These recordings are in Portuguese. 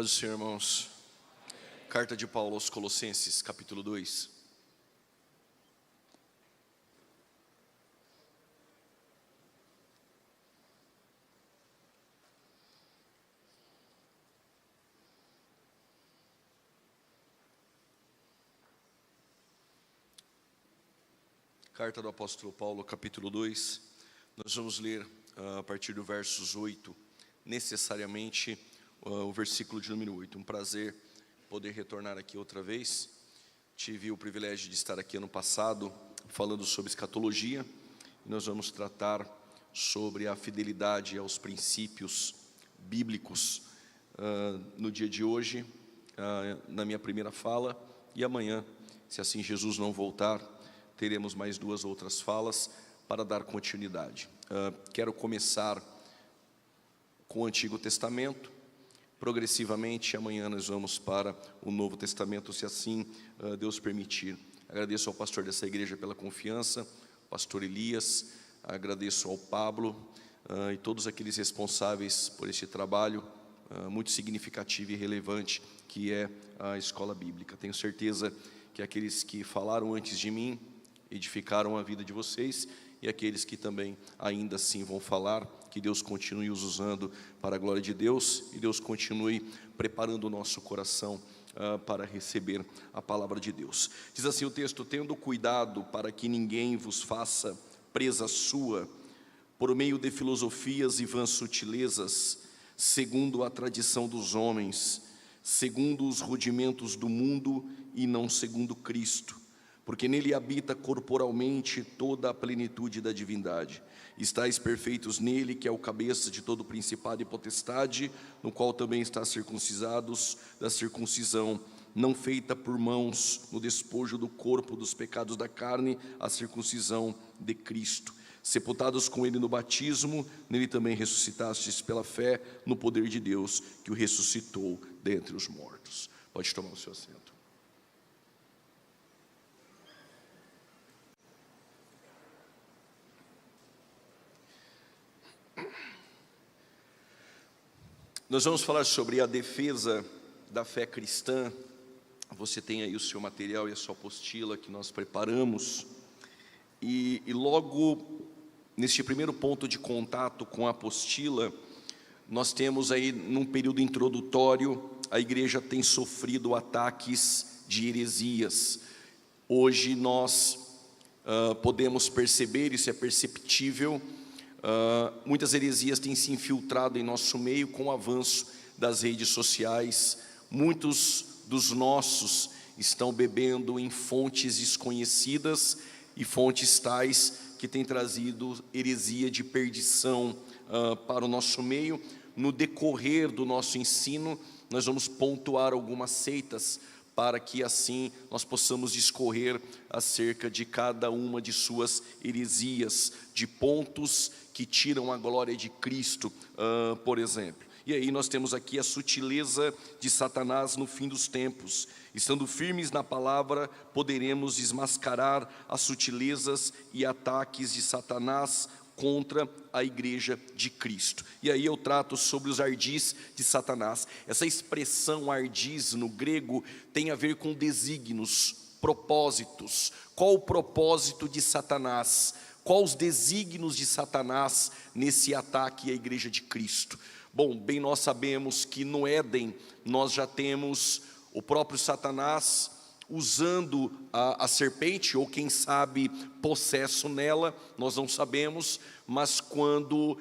Paz do Senhor, irmãos. Carta de Paulo aos Colossenses, capítulo 2. Carta do apóstolo Paulo, capítulo 2. Nós vamos ler a partir do versos 8, necessariamente o versículo de número 8. Um prazer poder retornar aqui outra vez. Tive o privilégio de estar aqui ano passado falando sobre escatologia. Nós vamos tratar sobre a fidelidade aos princípios bíblicos no dia de hoje, na minha primeira fala. E amanhã, se assim Jesus não voltar, teremos mais duas outras falas para dar continuidade. Quero começar com o Antigo Testamento. Progressivamente, amanhã nós vamos para o Novo Testamento, se assim Deus permitir. Agradeço ao pastor dessa igreja pela confiança, pastor Elias, agradeço ao Pablo e todos aqueles responsáveis por este trabalho muito significativo e relevante que é a escola bíblica. Tenho certeza que aqueles que falaram antes de mim edificaram a vida de vocês, e aqueles que também ainda assim vão falar, que Deus continue os usando para a glória de Deus, e Deus continue preparando o nosso coração para receber a palavra de Deus. Diz assim o texto: tendo cuidado para que ninguém vos faça presa sua, por meio de filosofias e vãs sutilezas, segundo a tradição dos homens, segundo os rudimentos do mundo e não segundo Cristo, porque nele habita corporalmente toda a plenitude da divindade. Estais perfeitos nele, que é o cabeça de todo principado e potestade, no qual também está circuncisados da circuncisão, não feita por mãos, no despojo do corpo dos pecados da carne, a circuncisão de Cristo. Sepultados com ele no batismo, nele também ressuscitastes pela fé no poder de Deus, que o ressuscitou dentre os mortos. Pode tomar o seu assento. Nós vamos falar sobre a defesa da fé cristã. Você tem aí o seu material e a sua apostila que nós preparamos. E logo, neste primeiro ponto de contato com a apostila, nós temos aí, num período introdutório, a igreja tem sofrido ataques de heresias. Hoje nós podemos perceber, isso é perceptível, muitas heresias têm se infiltrado em nosso meio com o avanço das redes sociais. Muitos dos nossos estão bebendo em fontes desconhecidas e fontes tais que têm trazido heresia de perdição para o nosso meio. No decorrer do nosso ensino, nós vamos pontuar algumas seitas para que assim nós possamos discorrer acerca de cada uma de suas heresias, de pontos que tiram a glória de Cristo, por exemplo. E aí nós temos aqui a sutileza de Satanás no fim dos tempos. Estando firmes na palavra, poderemos desmascarar as sutilezas e ataques de Satanás contra a igreja de Cristo. E aí eu trato sobre os ardis de Satanás. Essa expressão ardis no grego tem a ver com desígnios, propósitos. Qual o propósito de Satanás? Quais os desígnios de Satanás nesse ataque à igreja de Cristo? Bom, bem nós sabemos que no Éden nós já temos o próprio Satanás usando a serpente, ou quem sabe possesso nela, nós não sabemos, mas quando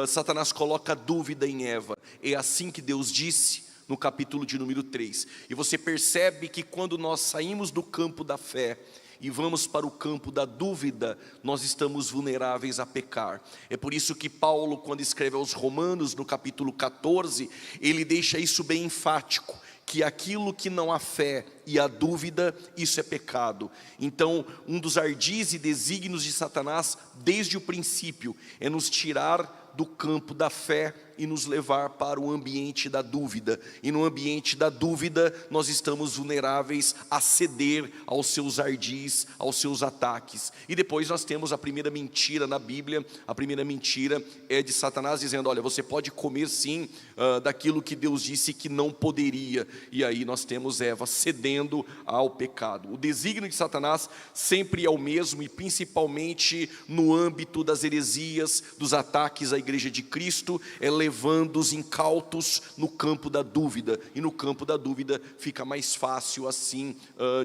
Satanás coloca dúvida em Eva, é assim que Deus disse no capítulo de número 3. E você percebe que quando nós saímos do campo da fé e vamos para o campo da dúvida, nós estamos vulneráveis a pecar. É por isso que Paulo, quando escreve aos Romanos, no capítulo 14, ele deixa isso bem enfático, que aquilo que não há fé e a dúvida, isso é pecado. Então, um dos ardis e desígnios de Satanás, desde o princípio, é nos tirar do campo da fé e nos levar para o ambiente da dúvida. E no ambiente da dúvida, nós estamos vulneráveis a ceder aos seus ardis, aos seus ataques. E depois nós temos a primeira mentira na Bíblia. A primeira mentira é de Satanás dizendo: olha, você pode comer sim daquilo que Deus disse que não poderia. E aí nós temos Eva cedendo ao pecado. O desígnio de Satanás sempre é o mesmo, e principalmente no âmbito das heresias, dos ataques à igreja de Cristo, é levando os incautos no campo da dúvida. E no campo da dúvida fica mais fácil assim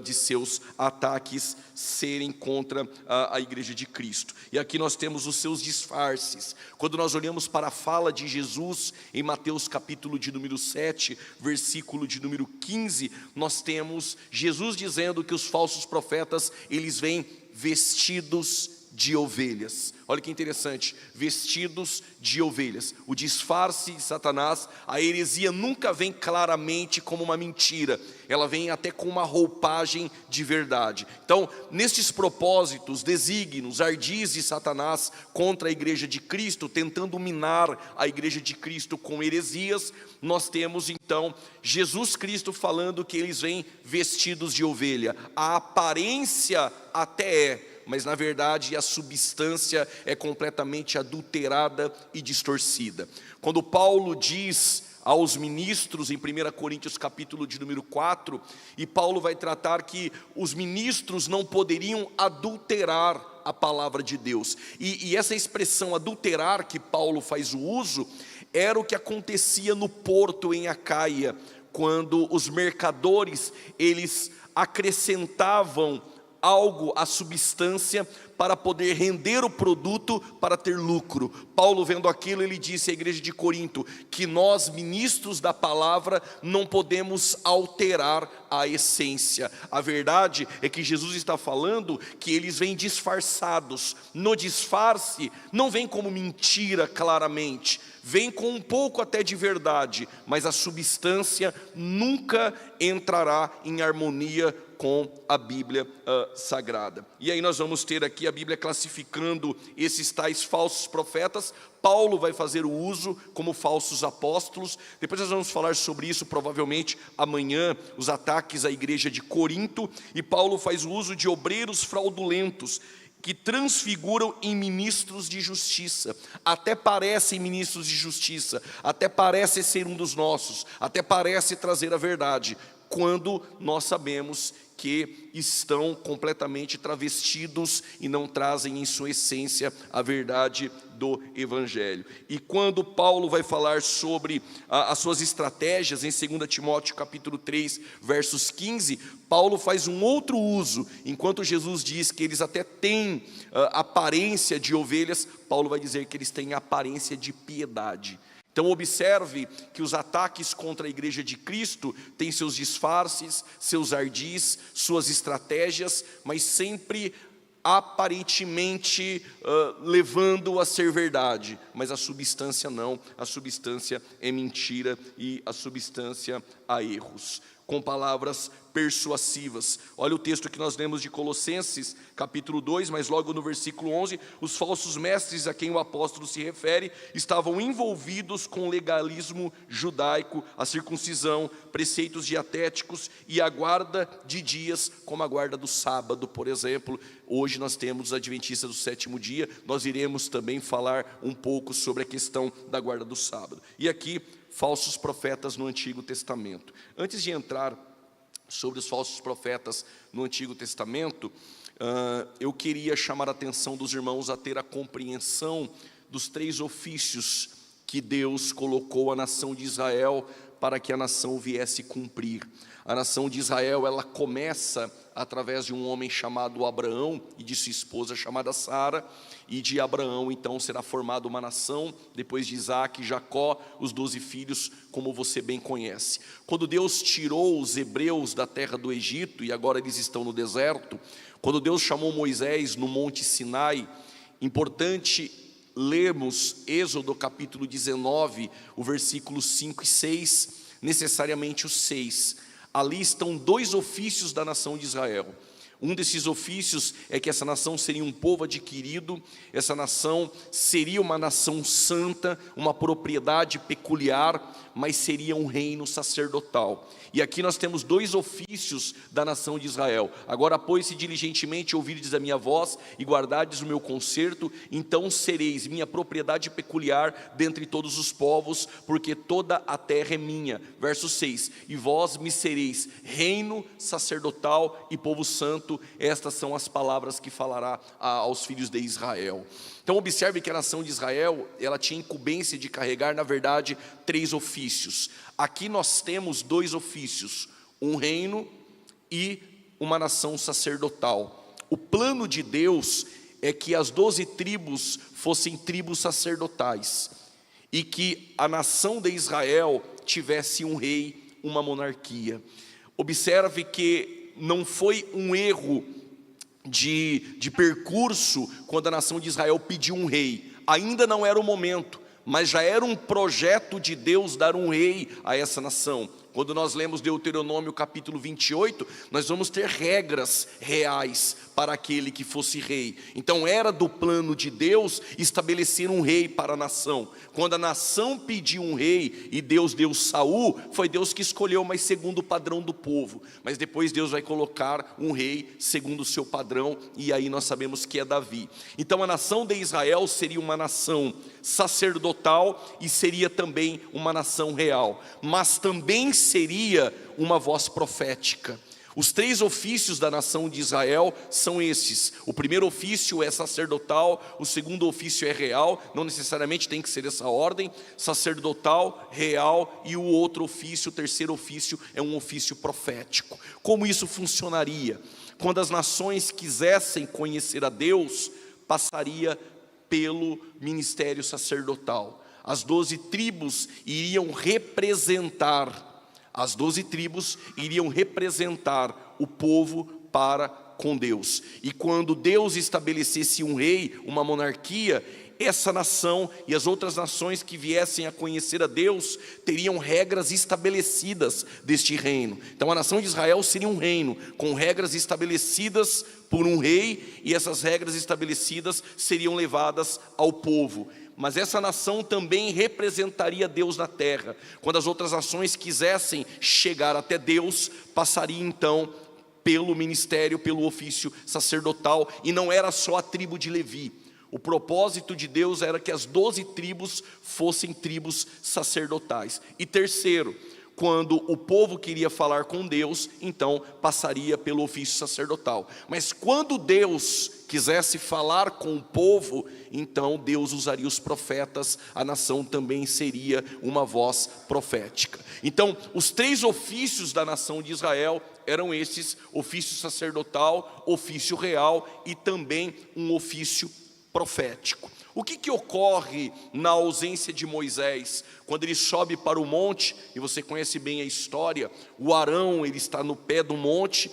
de seus ataques serem contra a igreja de Cristo. E aqui nós temos os seus disfarces. Quando nós olhamos para a fala de Jesus em Mateus capítulo de número 7, versículo de número 15, nós temos Jesus dizendo que os falsos profetas, eles vêm vestidos de ovelhas. Olha que interessante, vestidos de ovelhas. O disfarce de Satanás, a heresia nunca vem claramente como uma mentira, ela vem até com uma roupagem de verdade. Então, nestes propósitos, desígnios, ardis de Satanás contra a igreja de Cristo, tentando minar a igreja de Cristo com heresias, nós temos então Jesus Cristo falando que eles vêm vestidos de ovelha. A aparência até é, mas na verdade a substância é completamente adulterada e distorcida. Quando Paulo diz aos ministros em 1 Coríntios capítulo de número 4, e Paulo vai tratar que os ministros não poderiam adulterar a palavra de Deus, e essa expressão adulterar que Paulo faz o uso, era o que acontecia no porto em Acaia, quando os mercadores, eles acrescentavam algo à substância para poder render o produto para ter lucro. Paulo, vendo aquilo, ele disse à igreja de Corinto que nós, ministros da palavra, não podemos alterar a essência. A verdade é que Jesus está falando que eles vêm disfarçados. No disfarce, não vem como mentira claramente, vem com um pouco até de verdade, mas a substância nunca entrará em harmonia com a Bíblia Sagrada. E aí nós vamos ter aqui a Bíblia classificando esses tais falsos profetas. Paulo vai fazer o uso como falsos apóstolos. Depois nós vamos falar sobre isso provavelmente amanhã, os ataques à igreja de Corinto. E Paulo faz o uso de obreiros fraudulentos, que transfiguram em ministros de justiça. Até parecem ministros de justiça, até parece ser um dos nossos, até parece trazer a verdade, quando nós sabemos que estão completamente travestidos e não trazem em sua essência a verdade do Evangelho. E quando Paulo vai falar sobre as suas estratégias, em 2 Timóteo capítulo 3, versos 15, Paulo faz um outro uso. Enquanto Jesus diz que eles até têm aparência de ovelhas, Paulo vai dizer que eles têm aparência de piedade. Então observe que os ataques contra a igreja de Cristo têm seus disfarces, seus ardis, suas estratégias, mas sempre aparentemente levando a ser verdade, mas a substância não, a substância é mentira e a substância há erros, com palavras persuasivas. Olha o texto que nós lemos de Colossenses, capítulo 2, mas logo no versículo 11, os falsos mestres a quem o apóstolo se refere, estavam envolvidos com o legalismo judaico, a circuncisão, preceitos dietéticos e a guarda de dias, como a guarda do sábado, por exemplo. Hoje nós temos os adventistas do sétimo dia, nós iremos também falar um pouco sobre a questão da guarda do sábado. E aqui, falsos profetas no Antigo Testamento. Antes de entrar sobre os falsos profetas no Antigo Testamento, eu queria chamar a atenção dos irmãos a ter a compreensão dos 3 ofícios que Deus colocou à nação de Israel para que a nação viesse cumprir. A nação de Israel, ela começa através de um homem chamado Abraão e de sua esposa chamada Sara, e de Abraão então será formada uma nação, depois de Isaac e Jacó, os 12 filhos, como você bem conhece. Quando Deus tirou os hebreus da terra do Egito, e agora eles estão no deserto, quando Deus chamou Moisés no monte Sinai, importante lermos Êxodo capítulo 19, o versículo 5 e 6, necessariamente o 6, ali estão 2 ofícios da nação de Israel. Um desses ofícios é que essa nação seria um povo adquirido, essa nação seria uma nação santa, uma propriedade peculiar, mas seria um reino sacerdotal. E aqui nós temos dois ofícios da nação de Israel. Agora, pois-se diligentemente, ouvirdes a minha voz e guardardes o meu concerto, então sereis minha propriedade peculiar dentre todos os povos, porque toda a terra é minha. Verso 6, e vós me sereis reino sacerdotal e povo santo. Estas são as palavras que falará aos filhos de Israel. Então observe que a nação de Israel, ela tinha incumbência de carregar, na verdade, 3 ofícios. Aqui nós temos 2 ofícios, um reino e uma nação sacerdotal. O plano de Deus é que as 12 tribos fossem tribos sacerdotais e que a nação de Israel tivesse um rei, uma monarquia. Observe que não foi um erro de percurso quando a nação de Israel pediu um rei. Ainda não era o momento, mas já era um projeto de Deus dar um rei a essa nação. Quando nós lemos Deuteronômio capítulo 28, nós vamos ter regras reais para aquele que fosse rei. Então era do plano de Deus estabelecer um rei para a nação. Quando a nação pediu um rei e Deus deu Saul, foi Deus que escolheu, mas segundo o padrão do povo. Mas depois Deus vai colocar um rei segundo o seu padrão, e aí nós sabemos que é Davi. Então a nação de Israel seria uma nação sacerdotal e seria também uma nação real, mas também seria uma voz profética. Os 3 ofícios da nação de Israel são esses. O primeiro ofício é sacerdotal, o segundo ofício é real, não necessariamente tem que ser essa ordem, sacerdotal, real, e o outro ofício, o terceiro ofício, é um ofício profético. Como isso funcionaria? Quando as nações quisessem conhecer a Deus, passaria pelo ministério sacerdotal. As 12 tribos iriam representar, o povo para com Deus. E quando Deus estabelecesse um rei, uma monarquia, essa nação e as outras nações que viessem a conhecer a Deus teriam regras estabelecidas deste reino. Então a nação de Israel seria um reino com regras estabelecidas por um rei, e essas regras estabelecidas seriam levadas ao povo. Mas essa nação também representaria Deus na terra. Quando as outras nações quisessem chegar até Deus, passaria então pelo ministério, pelo ofício sacerdotal. E não era só a tribo de Levi. O propósito de Deus era que as 12 tribos fossem tribos sacerdotais. E terceiro, quando o povo queria falar com Deus, então passaria pelo ofício sacerdotal. Mas quando Deus quisesse falar com o povo, então Deus usaria os profetas, a nação também seria uma voz profética. Então, os 3 ofícios da nação de Israel eram esses: ofício sacerdotal, ofício real e também um ofício profético. O que ocorre na ausência de Moisés? Quando ele sobe para o monte, e você conhece bem a história, o Arão, ele está no pé do monte,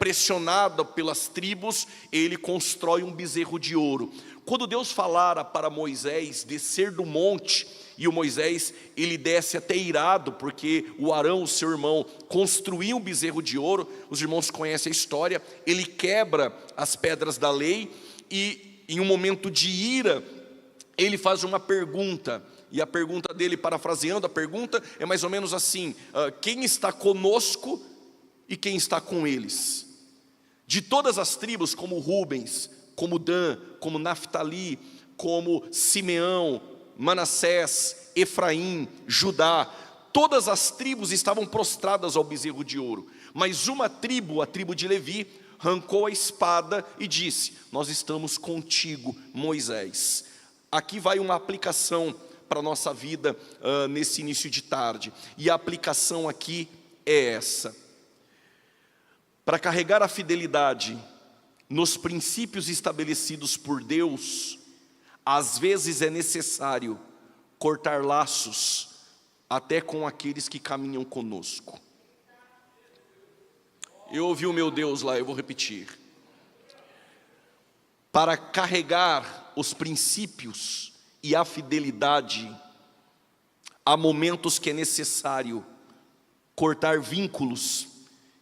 pressionado pelas tribos, ele constrói um bezerro de ouro. Quando Deus falara para Moisés descer do monte, e o Moisés, ele desce até irado, porque o Arão, o seu irmão, construiu um bezerro de ouro. Os irmãos conhecem a história. Ele quebra as pedras da lei, e em um momento de ira, ele faz uma pergunta, e a pergunta dele, parafraseando, a pergunta é mais ou menos assim: quem está conosco e quem está com eles? De todas as tribos, como Rubens, como Dan, como Naftali, como Simeão, Manassés, Efraim, Judá, todas as tribos estavam prostradas ao bezerro de ouro, mas uma tribo, a tribo de Levi, arrancou a espada e disse: nós estamos contigo, Moisés. Aqui vai uma aplicação para a nossa vida nesse início de tarde, e a aplicação aqui é essa: para carregar a fidelidade nos princípios estabelecidos por Deus, às vezes é necessário cortar laços até com aqueles que caminham conosco. Eu ouvi o meu Deus lá, eu vou repetir. Para carregar os princípios e a fidelidade, há momentos que é necessário cortar vínculos.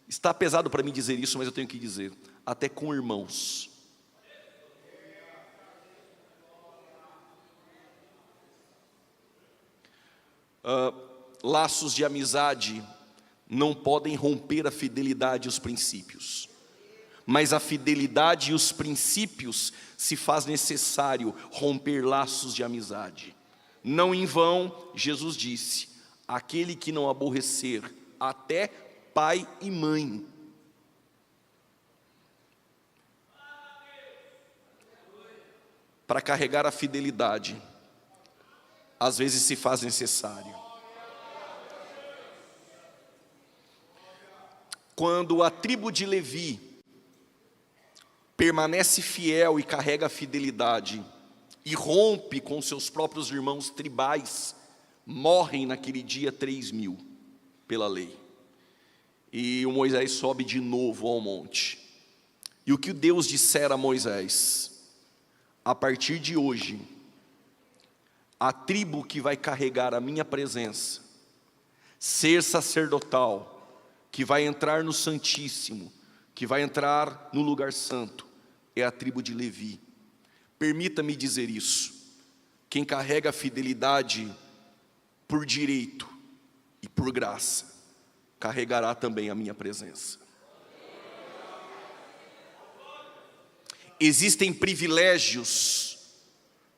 Está pesado para mim dizer isso, mas eu tenho que dizer. até com irmãos. Laços de amizade não podem romper a fidelidade e os princípios, mas a fidelidade e os princípios se faz necessário romper laços de amizade. Não em vão, Jesus disse: aquele que não aborrecer até pai e mãe. Para carregar a fidelidade, às vezes se faz necessário. Quando a tribo de Levi permanece fiel e carrega a fidelidade, e rompe com seus próprios irmãos tribais, morrem naquele dia 3.000 pela lei. E o Moisés sobe de novo ao monte. E o que Deus dissera a Moisés: a partir de hoje, a tribo que vai carregar a minha presença, ser sacerdotal, que vai entrar no Santíssimo, que vai entrar no lugar santo, é a tribo de Levi. Permita-me dizer isso: quem carrega a fidelidade por direito e por graça, carregará também a minha presença. Existem privilégios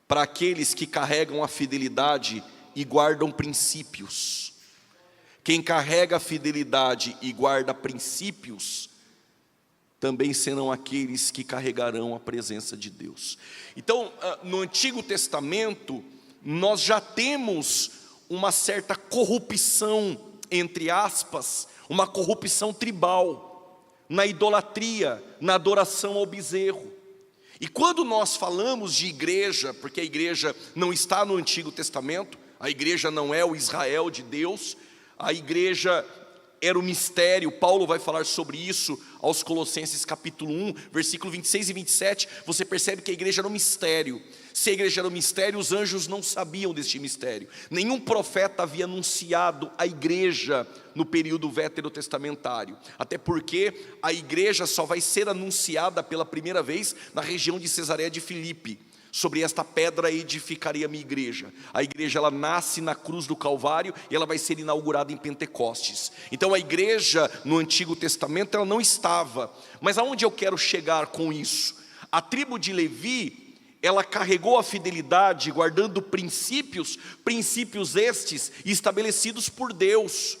para aqueles que carregam a fidelidade e guardam princípios. Quem carrega a fidelidade e guarda princípios, também serão aqueles que carregarão a presença de Deus. Então, no Antigo Testamento, nós já temos uma certa corrupção, entre aspas, uma corrupção tribal, na idolatria, na adoração ao bezerro. E quando nós falamos de igreja, porque a igreja não está no Antigo Testamento, a igreja não é o Israel de Deus, a igreja era o mistério. Paulo vai falar sobre isso aos Colossenses capítulo 1, versículo 26 e 27, você percebe que a igreja era um mistério. Se a igreja era um mistério, os anjos não sabiam deste mistério. Nenhum profeta havia anunciado a igreja no período veterotestamentário, até porque a igreja só vai ser anunciada pela primeira vez na região de Cesareia de Filipe. Sobre esta pedra edificarei a minha igreja. A igreja, ela nasce na cruz do Calvário e ela vai ser inaugurada em Pentecostes. Então a igreja no Antigo Testamento ela não estava. Mas aonde eu quero chegar com isso? A tribo de Levi, ela carregou a fidelidade guardando princípios estes estabelecidos por Deus.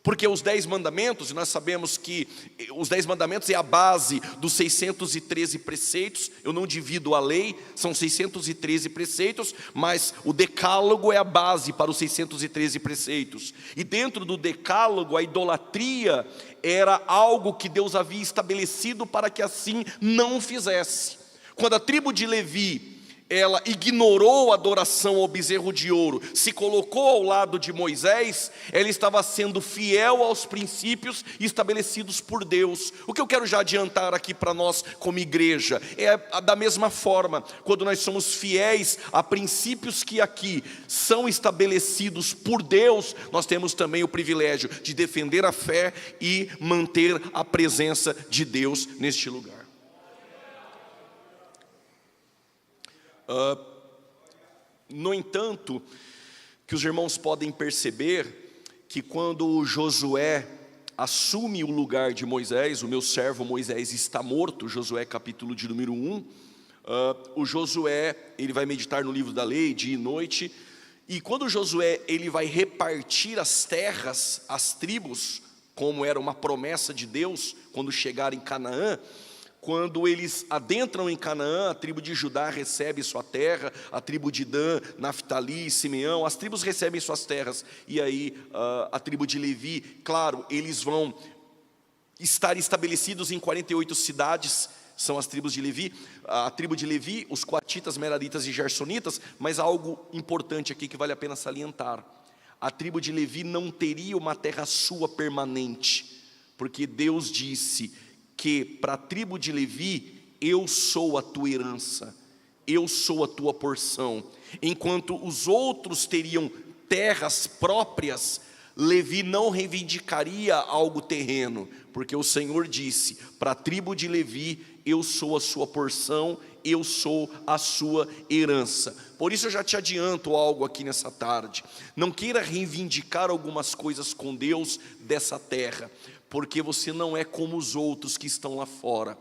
Porque os 10 mandamentos, e nós sabemos que os 10 mandamentos é a base dos 613 preceitos. Eu não divido a lei, são 613 preceitos, mas o decálogo é a base para os 613 preceitos. E dentro do decálogo, a idolatria era algo que Deus havia estabelecido para que assim não fizesse. Quando a tribo de Levi, ela ignorou a adoração ao bezerro de ouro, se colocou ao lado de Moisés, ela estava sendo fiel aos princípios estabelecidos por Deus. O que eu quero já adiantar aqui para nós como igreja, é da mesma forma, quando nós somos fiéis a princípios que aqui são estabelecidos por Deus, nós temos também o privilégio de defender a fé e manter a presença de Deus neste lugar. No entanto, que os irmãos podem perceber que quando Josué assume o lugar de Moisés, o meu servo Moisés está morto, Josué capítulo de número 1, o Josué, ele vai meditar no livro da lei dia e noite, e quando Josué ele vai repartir as terras, as tribos, como era uma promessa de Deus, quando chegar em Canaã, quando eles adentram em Canaã, a tribo de Judá recebe sua terra, a tribo de Dan, Naftali e Simeão, as tribos recebem suas terras, e aí a tribo de Levi, claro, eles vão estar estabelecidos em 48 cidades, são as tribos de Levi, a tribo de Levi, os coatitas, meraritas e gersonitas, mas há algo importante aqui que vale a pena salientar: a tribo de Levi não teria uma terra sua permanente, porque Deus disse que para a tribo de Levi, eu sou a tua herança, eu sou a tua porção. Enquanto os outros teriam terras próprias, Levi não reivindicaria algo terreno, porque o Senhor disse, para a tribo de Levi, eu sou a sua porção, eu sou a sua herança. Por isso eu já te adianto algo aqui nessa tarde. Não queira reivindicar algumas coisas com Deus dessa terra, porque você não é como os outros que estão lá fora.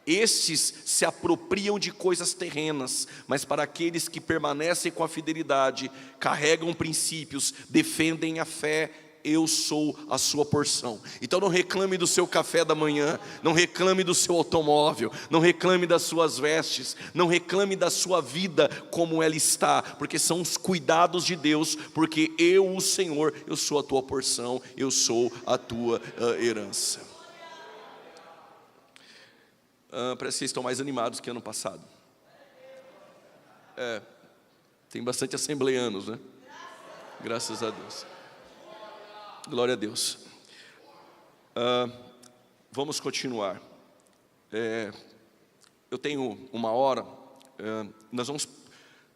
Estes se apropriam de coisas terrenas, mas para aqueles que permanecem com a fidelidade, carregam princípios, defendem a fé, eu sou a sua porção. Então não reclame do seu café da manhã, não reclame do seu automóvel, não reclame das suas vestes, não reclame da sua vida como ela está, porque são os cuidados de Deus, porque eu, o Senhor, eu sou a tua porção, eu sou a tua herança. Parece que vocês estão mais animados que ano passado. Tem bastante assembleanos, né? Graças a Deus. Glória a Deus. Vamos continuar. Eu tenho uma hora. Nós vamos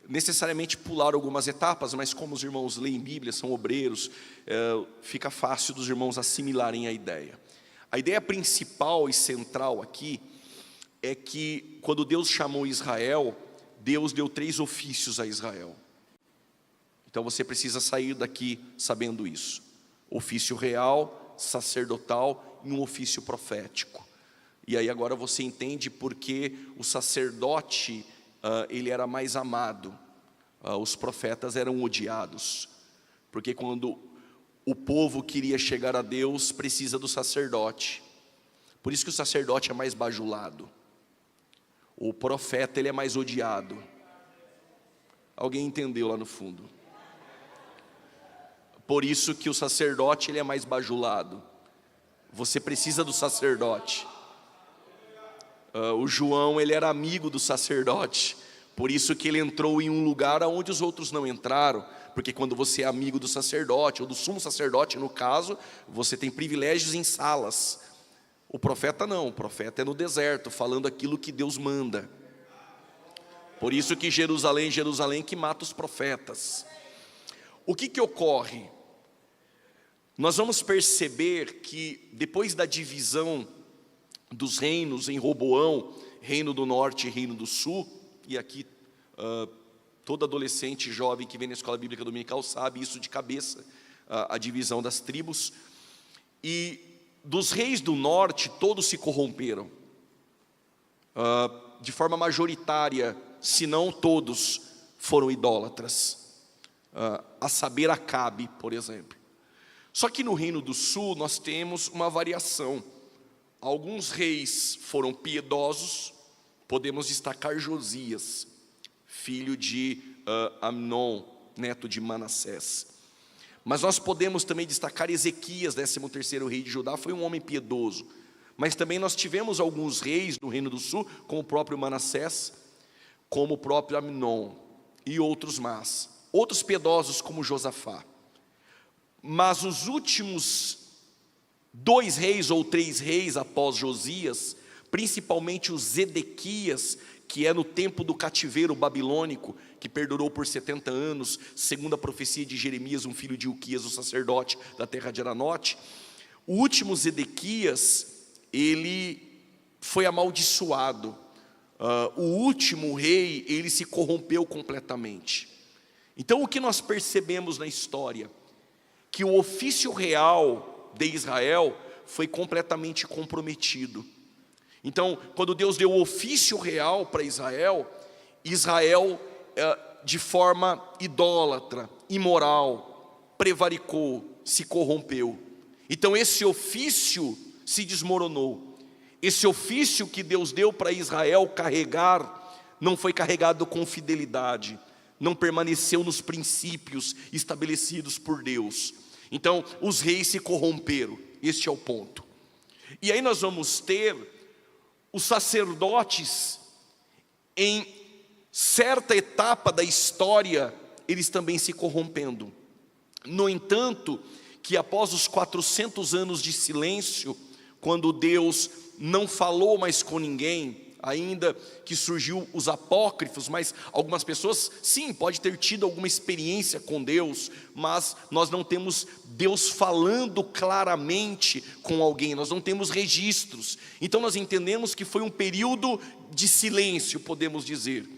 necessariamente pular algumas etapas, mas como os irmãos leem Bíblia, são obreiros, fica fácil dos irmãos assimilarem a ideia. A ideia principal e central aqui é que quando Deus chamou Israel, Deus deu 3 ofícios a Israel. Então você precisa sair daqui sabendo isso: ofício real, sacerdotal e um ofício profético. E aí agora você entende porque o sacerdote ele era mais amado, os profetas eram odiados, porque quando o povo queria chegar a Deus, precisa do sacerdote. Por isso que o sacerdote é mais bajulado. O profeta ele é mais odiado. Alguém entendeu lá no fundo? Por isso que o sacerdote ele é mais bajulado. Você precisa do sacerdote. O João ele era amigo do sacerdote. Por isso que ele entrou em um lugar onde os outros não entraram. Porque quando você é amigo do sacerdote, ou do sumo sacerdote no caso, você tem privilégios em salas. O profeta não, o profeta é no deserto, falando aquilo que Deus manda. Por isso que Jerusalém, Jerusalém que mata os profetas. O que ocorre? Nós vamos perceber que depois da divisão dos reinos em Roboão, reino do norte e reino do sul, e aqui todo adolescente jovem que vem na escola bíblica dominical sabe isso de cabeça, a divisão das tribos, e dos reis do norte todos se corromperam, de forma majoritária, se não todos foram idólatras, a saber Acabe, por exemplo. Só que no reino do sul nós temos uma variação. Alguns reis foram piedosos, podemos destacar Josias, filho de Amnon, neto de Manassés. Mas nós podemos também destacar Ezequias, 13º rei de Judá, foi um homem piedoso. Mas também nós tivemos alguns reis no reino do sul, como o próprio Manassés, como o próprio Amnon e outros mais. Outros piedosos como Josafá. Mas os últimos 2 reis ou 3 reis após Josias, principalmente o Zedequias, que é no tempo do cativeiro babilônico, que perdurou por 70 anos, segundo a profecia de Jeremias, um filho de Ilquias, o sacerdote da terra de Aranote. O último Zedequias, ele foi amaldiçoado. O último rei, ele se corrompeu completamente. Então o que nós percebemos na história? Que o ofício real de Israel foi completamente comprometido. Então, quando Deus deu o ofício real para Israel, Israel, de forma idólatra, imoral, prevaricou, se corrompeu. Então esse ofício se desmoronou. Esse ofício que Deus deu para Israel carregar, não foi carregado com fidelidade, não permaneceu nos princípios estabelecidos por Deus. Então os reis se corromperam, este é o ponto. E aí nós vamos ter os sacerdotes, em certa etapa da história, eles também se corrompendo. No entanto, que após os 400 anos de silêncio, quando Deus não falou mais com ninguém, ainda que surgiu os apócrifos, mas algumas pessoas, sim, pode ter tido alguma experiência com Deus, mas nós não temos Deus falando claramente com alguém, nós não temos registros. Então nós entendemos que foi um período de silêncio, podemos dizer.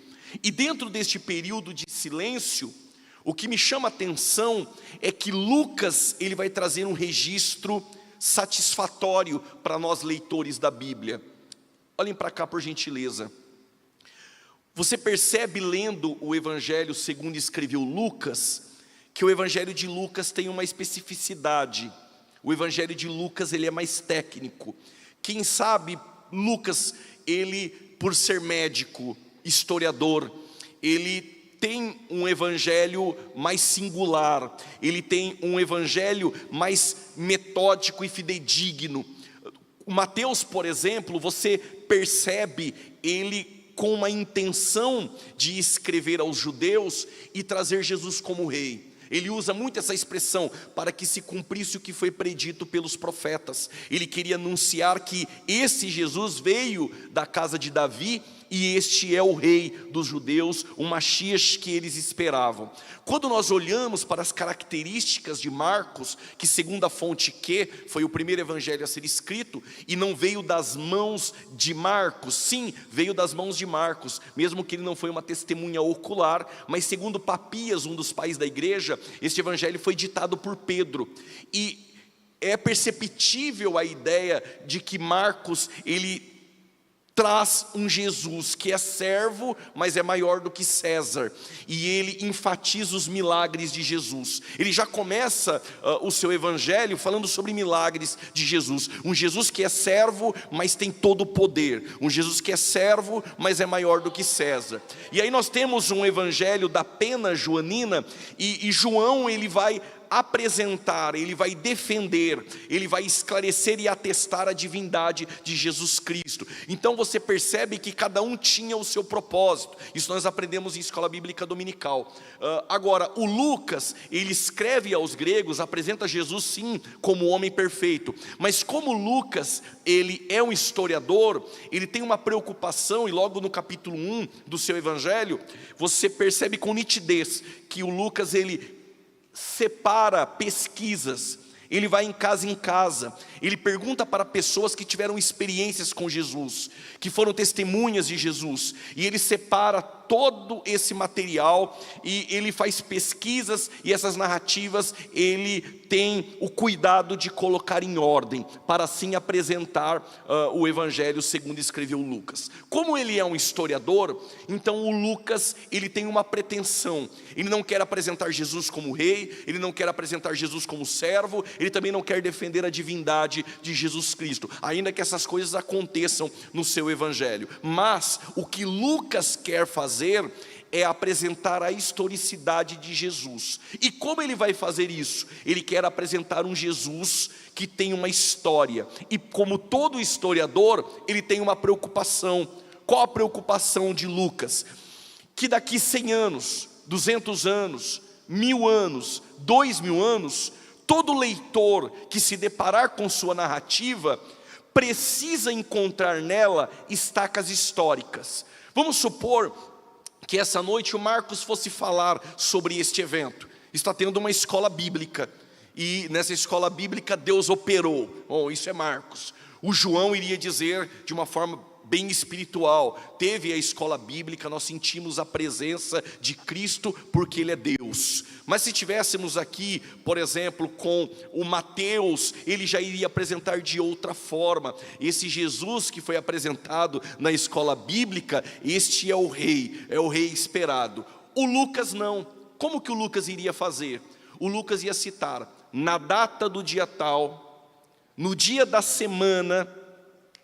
E dentro deste período de silêncio, o que me chama a atenção é que Lucas, ele vai trazer um registro satisfatório para nós leitores da Bíblia. Olhem para cá por gentileza. Você percebe lendo o Evangelho segundo escreveu Lucas, que o Evangelho de Lucas tem uma especificidade. O Evangelho de Lucas, ele é mais técnico. Quem sabe Lucas, ele por ser médico, historiador, ele tem um evangelho mais singular, ele tem um evangelho mais metódico e fidedigno. O Mateus, por exemplo, você percebe ele com uma intenção de escrever aos judeus e trazer Jesus como rei. Ele usa muito essa expressão, para que se cumprisse o que foi predito pelos profetas. Ele queria anunciar que esse Jesus veio da casa de Davi, e este é o rei dos judeus, o Messias que eles esperavam. Quando nós olhamos para as características de Marcos, que segundo a fonte Q, foi o primeiro evangelho a ser escrito, e não veio das mãos de Marcos, sim, veio das mãos de Marcos, mesmo que ele não foi uma testemunha ocular, mas segundo Papias, um dos pais da igreja, este evangelho foi ditado por Pedro, e é perceptível a ideia de que Marcos, ele traz um Jesus que é servo, mas é maior do que César, e ele enfatiza os milagres de Jesus. Ele já começa o seu evangelho falando sobre milagres de Jesus, um Jesus que é servo, mas tem todo o poder, um Jesus que é servo, mas é maior do que César. E aí nós temos um evangelho da pena joanina, e João, ele vai apresentar, ele vai defender, ele vai esclarecer e atestar a divindade de Jesus Cristo. Então você percebe que cada um tinha o seu propósito. Isso nós aprendemos em escola bíblica dominical. Agora, o Lucas, ele escreve aos gregos, apresenta Jesus sim como homem perfeito, mas como Lucas, ele é um historiador, ele tem uma preocupação, e logo no capítulo 1 do seu evangelho, você percebe com nitidez que o Lucas, ele separa pesquisas, ele vai em casa, ele pergunta para pessoas que tiveram experiências com Jesus, que foram testemunhas de Jesus, e ele separa todo esse material, e ele faz pesquisas, e essas narrativas, ele tem o cuidado de colocar em ordem, para assim apresentar o evangelho segundo escreveu Lucas. Como ele é um historiador, então o Lucas, ele tem uma pretensão, ele não quer apresentar Jesus como rei, ele não quer apresentar Jesus como servo, ele também não quer defender a divindade de Jesus Cristo, ainda que essas coisas aconteçam no seu evangelho. Mas o que Lucas quer fazer é apresentar a historicidade de Jesus. E como ele vai fazer isso? Ele quer apresentar um Jesus que tem uma história, e como todo historiador, ele tem uma preocupação. Qual a preocupação de Lucas? Que daqui 100 anos, 200 anos, 1000 anos, 2000 anos, todo leitor que se deparar com sua narrativa precisa encontrar nela estacas históricas. Vamos supor que essa noite o Marcos fosse falar sobre este evento. Está tendo uma escola bíblica, e nessa escola bíblica Deus operou. Bom, isso é Marcos. O João iria dizer de uma forma bem espiritual, teve a escola bíblica, nós sentimos a presença de Cristo porque Ele é Deus. Mas se tivéssemos aqui, por exemplo, com o Mateus, ele já iria apresentar de outra forma. Esse Jesus que foi apresentado na escola bíblica, este é o rei esperado. O Lucas não. Como que o Lucas iria fazer? O Lucas ia citar, na data do dia tal, no dia da semana,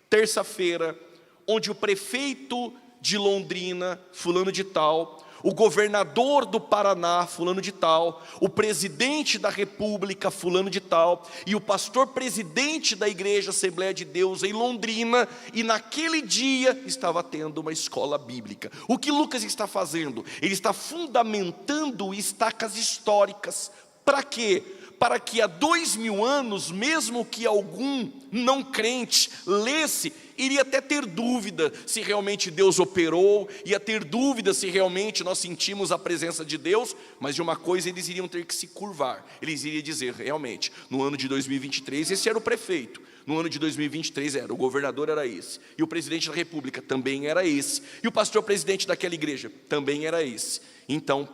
terça-feira, onde o prefeito de Londrina, fulano de tal, o governador do Paraná, fulano de tal, o presidente da república, fulano de tal, e o pastor presidente da igreja Assembleia de Deus em Londrina, e naquele dia estava tendo uma escola bíblica. O que Lucas está fazendo? Ele está fundamentando estacas históricas. Para quê? Para que há 2000 anos, mesmo que algum não crente lesse, iria até ter dúvida se realmente Deus operou, ia ter dúvida se realmente nós sentimos a presença de Deus, mas de uma coisa eles iriam ter que se curvar. Eles iriam dizer, realmente, no ano de 2023 esse era o prefeito, no ano de 2023 o governador era esse, e o presidente da república também era esse, e o pastor presidente daquela igreja também era esse. Então,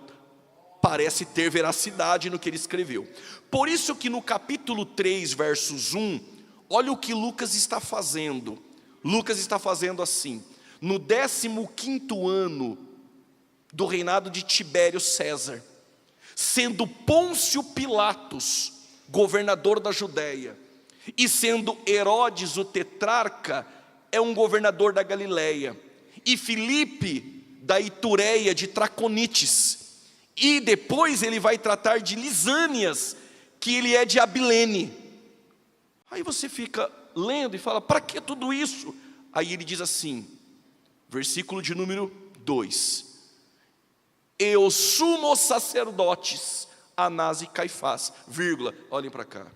parece ter veracidade no que ele escreveu. Por isso que no capítulo 3, versos 1, olha o que Lucas está fazendo. Lucas está fazendo assim: no 15º ano do reinado de Tibério César, sendo Pôncio Pilatos governador da Judéia, e sendo Herodes o tetrarca, um governador da Galileia, e Filipe da Itureia de Traconites, e depois ele vai tratar de Lisânias, que ele é de Abilene. Aí você fica lendo e fala, para que tudo isso? Aí ele diz assim, versículo de número 2: e os sumos sacerdotes Anás e Caifás, vírgula, olhem para cá,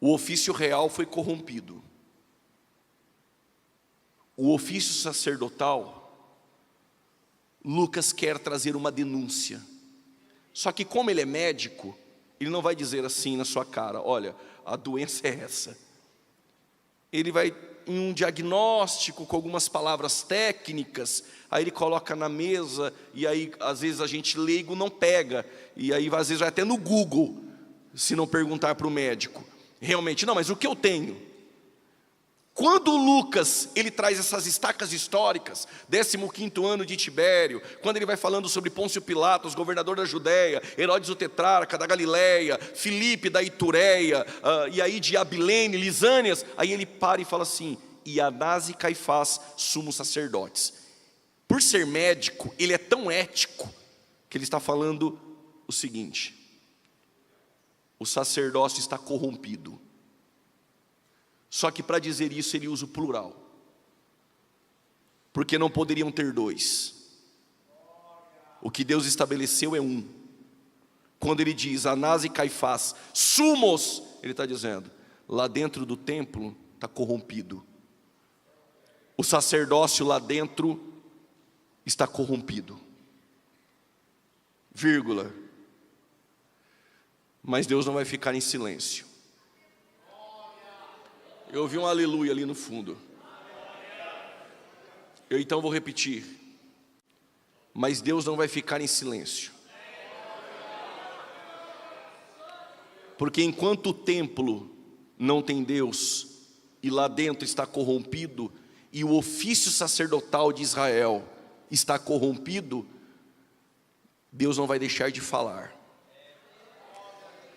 o ofício real foi corrompido, o ofício sacerdotal, Lucas quer trazer uma denúncia. Só que como ele é médico, ele não vai dizer assim na sua cara, olha, a doença é essa. Ele vai em um diagnóstico com algumas palavras técnicas, aí ele coloca na mesa, e aí às vezes a gente leigo não pega, e aí às vezes vai até no Google, se não perguntar para o médico. Realmente, não, mas o que eu tenho? Quando Lucas, ele traz essas estacas históricas, 15º ano de Tibério, quando ele vai falando sobre Pôncio Pilatos, governador da Judéia, Herodes o tetrarca da Galileia, Filipe da Itureia, e aí de Abilene, Lisânias, aí ele para e fala assim, e Anás e Caifás, sumos sacerdotes. Por ser médico, ele é tão ético, que ele está falando o seguinte, o sacerdócio está corrompido. Só que para dizer isso ele usa o plural, porque não poderiam ter dois. O que Deus estabeleceu é um. Quando ele diz Anás e Caifás, sumos, ele está dizendo, lá dentro do templo está corrompido. O sacerdócio lá dentro está corrompido. Vírgula. Mas Deus não vai ficar em silêncio. Eu ouvi um aleluia ali no fundo. Eu então vou repetir. Mas Deus não vai ficar em silêncio. Porque enquanto o templo não tem Deus, e lá dentro está corrompido, e o ofício sacerdotal de Israel está corrompido, Deus não vai deixar de falar.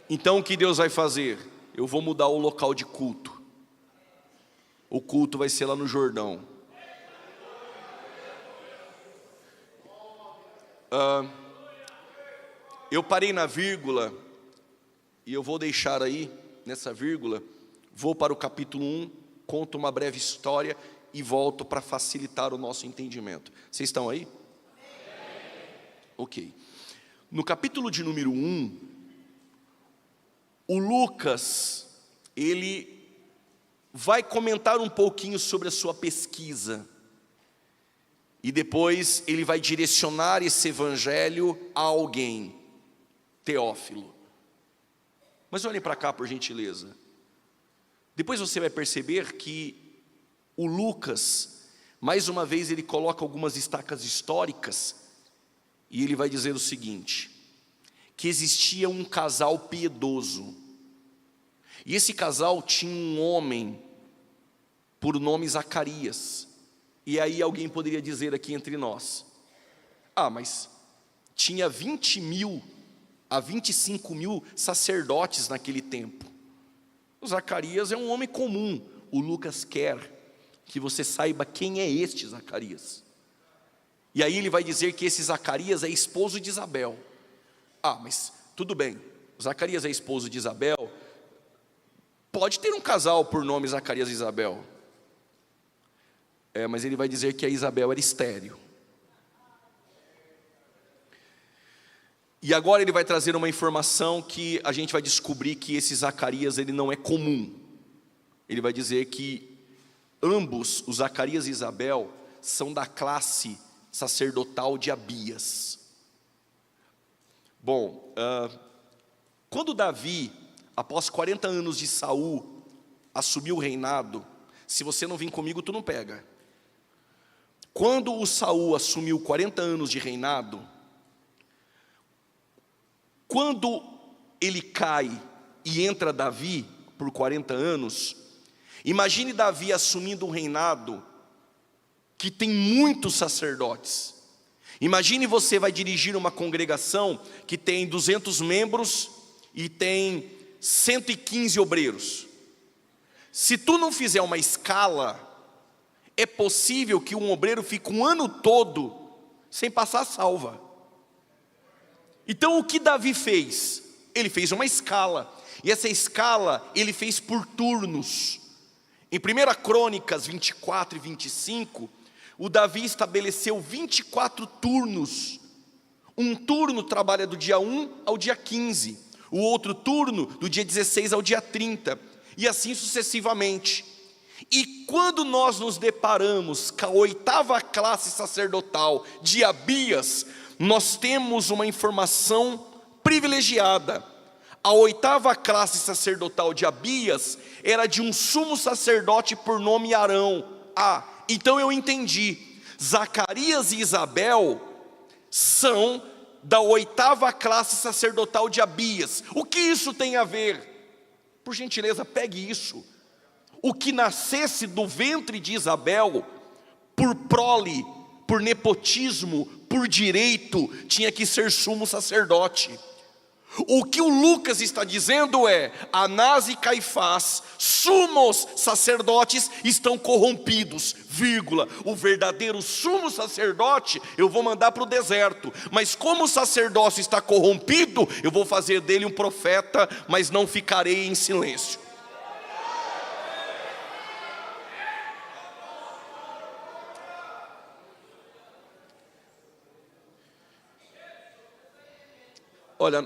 Então o que Deus vai fazer? Eu vou mudar o local de culto. O culto vai ser lá no Jordão. Eu parei na vírgula, e eu vou deixar aí, nessa vírgula, vou para o capítulo 1, conto uma breve história, e volto para facilitar o nosso entendimento. Vocês estão aí? Ok. No capítulo de número 1, o Lucas, ele vai comentar um pouquinho sobre a sua pesquisa, e depois ele vai direcionar esse evangelho a alguém, Teófilo. Mas olhem para cá por gentileza. Depois você vai perceber que o Lucas, mais uma vez ele coloca algumas estacas históricas, e ele vai dizer o seguinte, que existia um casal piedoso, e esse casal tinha um homem por nome Zacarias. E aí alguém poderia dizer aqui entre nós, mas tinha 20.000 a 25.000 sacerdotes naquele tempo. O Zacarias é um homem comum. O Lucas quer que você saiba quem é este Zacarias. E aí ele vai dizer que esse Zacarias é esposo de Isabel. Mas tudo bem, Zacarias é esposo de Isabel. Pode ter um casal por nome Zacarias e Isabel. Mas ele vai dizer que a Isabel era estéril. E agora ele vai trazer uma informação que a gente vai descobrir que esse Zacarias ele não é comum. Ele vai dizer que Ambos, o Zacarias e Isabel, são da classe sacerdotal de Abias. Bom, quando Davi, após 40 anos de Saul, assumiu o reinado, se você não vir comigo, tu não pega. Quando o Saul assumiu 40 anos de reinado, quando ele cai e entra Davi por 40 anos, imagine Davi assumindo um reinado que tem muitos sacerdotes. Imagine você vai dirigir uma congregação que tem 200 membros e tem 115 obreiros. Se tu não fizer uma escala, é possível que um obreiro fique um ano todo sem passar salva. Então o que Davi fez? Ele fez uma escala, e essa escala ele fez por turnos. Em 1 Crônicas 24 e 25, o Davi estabeleceu 24 turnos. Um turno trabalha do dia 1 ao dia 15, o outro turno do dia 16 ao dia 30, e assim sucessivamente. E quando nós nos deparamos com a 8ª classe sacerdotal de Abias, nós temos uma informação privilegiada. A 8ª classe sacerdotal de Abias era de um sumo sacerdote por nome Arão. Então eu entendi, Zacarias e Isabel são da 8ª classe sacerdotal de Abias. O que isso tem a ver? Por gentileza, pegue isso. O que nascesse do ventre de Isabel, por prole, por nepotismo, por direito, tinha que ser sumo sacerdote. O que o Lucas está dizendo é: Anás e Caifás, sumos sacerdotes, estão corrompidos, vírgula. O verdadeiro sumo sacerdote eu vou mandar para o deserto, mas como o sacerdócio está corrompido, eu vou fazer dele um profeta, mas não ficarei em silêncio. Olha,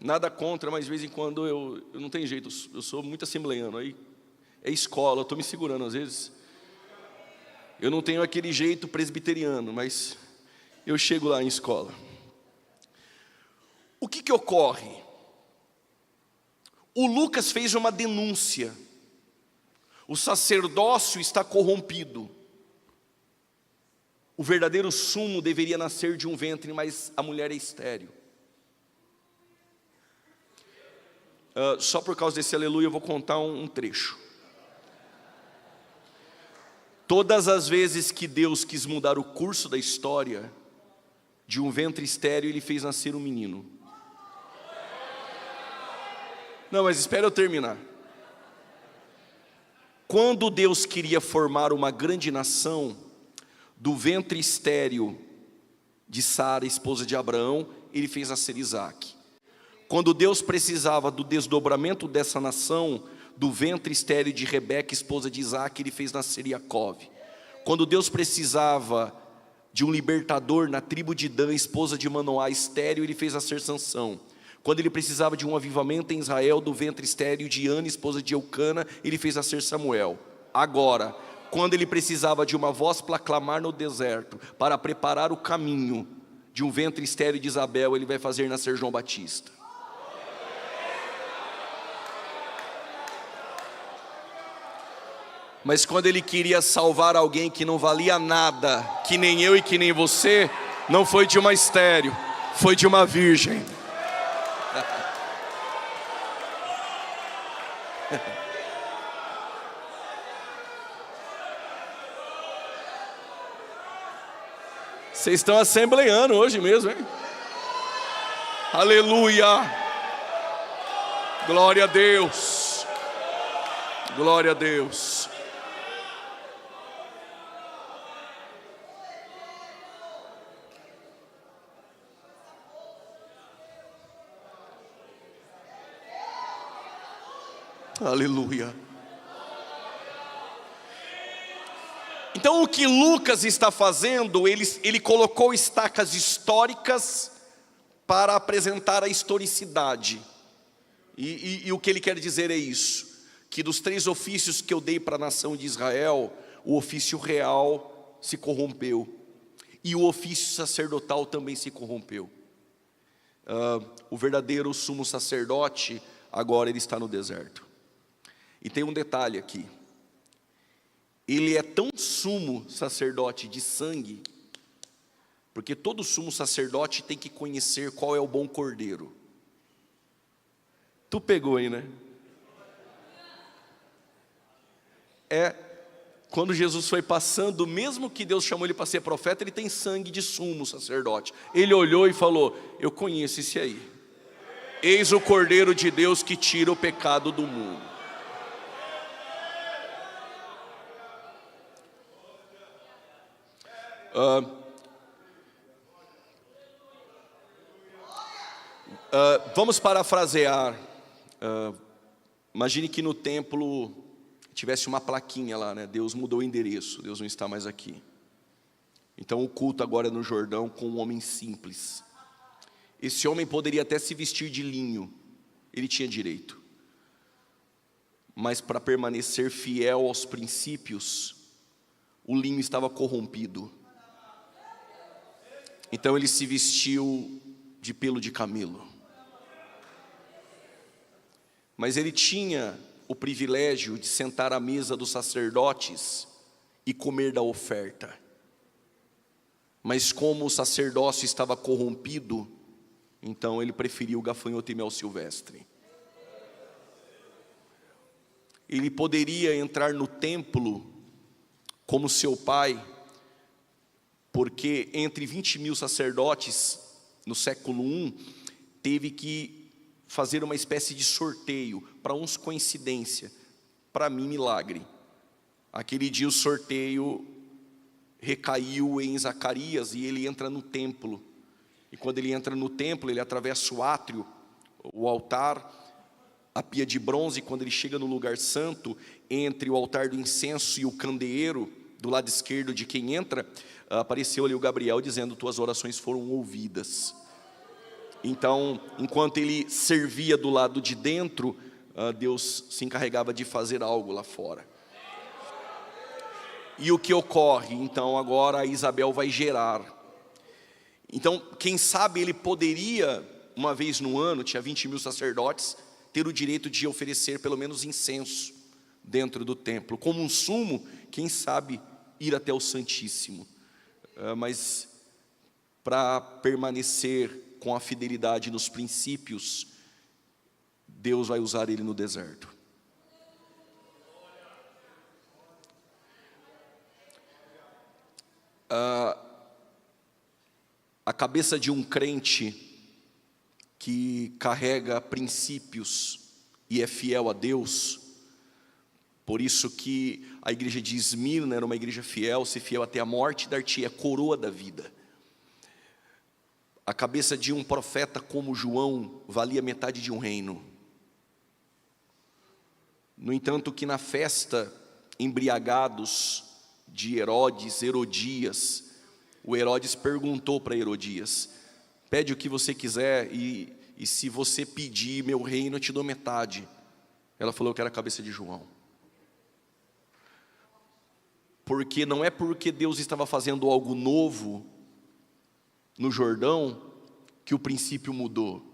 nada contra, mas de vez em quando eu não tenho jeito, eu sou muito assembleiano, aí é escola, eu estou me segurando às vezes. Eu não tenho aquele jeito presbiteriano, mas eu chego lá em escola. O que ocorre? O Lucas fez uma denúncia. O sacerdócio está corrompido. O verdadeiro sumo deveria nascer de um ventre, mas a mulher é estéril. Só por causa desse aleluia eu vou contar um trecho. Todas as vezes que Deus quis mudar o curso da história, de um ventre estéril Ele fez nascer um menino. Não, mas espera eu terminar. Quando Deus queria formar uma grande nação, do ventre estéril de Sara, esposa de Abraão, Ele fez nascer Isaac. Quando Deus precisava do desdobramento dessa nação, do ventre estéril de Rebeca, esposa de Isaac, Ele fez nascer Jacó. Quando Deus precisava de um libertador na tribo de Dan, esposa de Manoá, estéril, Ele fez nascer Sansão. Quando Ele precisava de um avivamento em Israel, do ventre estéril de Ana, esposa de Eucana, Ele fez nascer Samuel. Agora, quando Ele precisava de uma voz para clamar no deserto, para preparar o caminho de um ventre estéril de Isabel, Ele vai fazer nascer João Batista. Mas quando Ele queria salvar alguém que não valia nada, que nem eu e que nem você, não foi de uma estéril, foi de uma virgem. Vocês estão assembleando hoje mesmo, hein? Aleluia! Glória a Deus! Glória a Deus! Aleluia. Então o que Lucas está fazendo, ele colocou estacas históricas para apresentar a historicidade. E o que ele quer dizer é isso, que dos 3 ofícios que eu dei para a nação de Israel, o ofício real se corrompeu, e o ofício sacerdotal também se corrompeu. O verdadeiro sumo sacerdote, agora ele está no deserto. E tem um detalhe aqui, ele é tão sumo sacerdote de sangue, porque todo sumo sacerdote tem que conhecer qual é o bom cordeiro. Tu pegou aí, né? Quando Jesus foi passando, mesmo que Deus chamou ele para ser profeta, ele tem sangue de sumo sacerdote. Ele olhou e falou: eu conheço esse aí. Eis o Cordeiro de Deus que tira o pecado do mundo. Vamos parafrasear. Imagine que no templo tivesse uma plaquinha lá, né? Deus mudou o endereço, Deus não está mais aqui. Então o culto agora é no Jordão com um homem simples. Esse homem poderia até se vestir de linho, ele tinha direito. Mas para permanecer fiel aos princípios, o linho estava corrompido. Então ele se vestiu de pelo de camelo. Mas ele tinha o privilégio de sentar à mesa dos sacerdotes e comer da oferta. Mas como o sacerdócio estava corrompido, então ele preferiu gafanhoto e mel silvestre. Ele poderia entrar no templo como seu pai, porque entre 20.000 sacerdotes no século I, teve que fazer uma espécie de sorteio, para uns coincidência, para mim milagre. Aquele dia o sorteio recaiu em Zacarias e ele entra no templo. E quando ele entra no templo, ele atravessa o átrio, o altar, a pia de bronze. Quando ele chega no lugar santo, entre o altar do incenso e o candeeiro, do lado esquerdo de quem entra, apareceu ali o Gabriel dizendo: tuas orações foram ouvidas. Então, enquanto ele servia do lado de dentro, Deus se encarregava de fazer algo lá fora. E o que ocorre? Então agora Isabel vai gerar. Então, quem sabe ele poderia, uma vez no ano, tinha 20.000 sacerdotes, ter o direito de oferecer pelo menos incenso dentro do templo. Como um sumo, quem sabe ir até o Santíssimo. Mas para permanecer com a fidelidade nos princípios, Deus vai usar ele no deserto. A cabeça de um crente que carrega princípios e é fiel a Deus, por isso que a igreja de Esmirna era uma igreja fiel, se fiel até a morte, dar-te a coroa da vida. A cabeça de um profeta como João valia metade de um reino. No entanto, que na festa, embriagados de Herodias, o Herodes perguntou para Herodias: pede o que você quiser e se você pedir meu reino, eu te dou metade. Ela falou: eu quero a cabeça de João. Porque não é porque Deus estava fazendo algo novo no Jordão que o princípio mudou.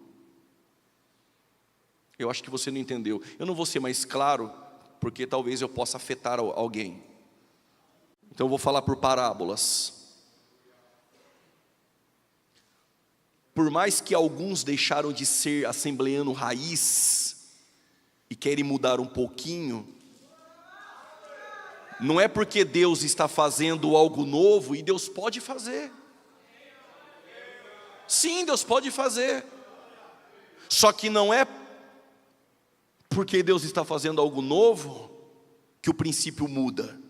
Eu acho que você não entendeu. Eu não vou ser mais claro, porque talvez eu possa afetar alguém. Então eu vou falar por parábolas. Por mais que alguns deixaram de ser assembleano raiz e querem mudar um pouquinho, não é porque Deus está fazendo algo novo, e Deus pode fazer. Sim, Deus pode fazer. Só que não é porque Deus está fazendo algo novo que o princípio muda.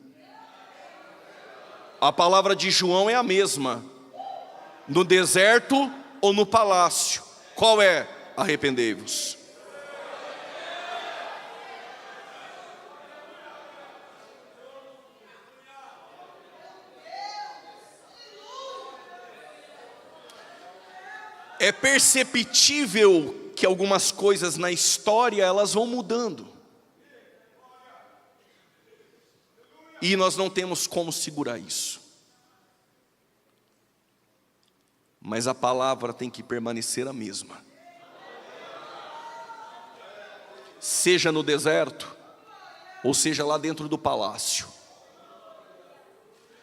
A palavra de João é a mesma. No deserto ou no palácio? Qual é? Arrependei-vos. É perceptível que algumas coisas na história elas vão mudando. E nós não temos como segurar isso. Mas a palavra tem que permanecer a mesma. Seja no deserto, ou seja lá dentro do palácio.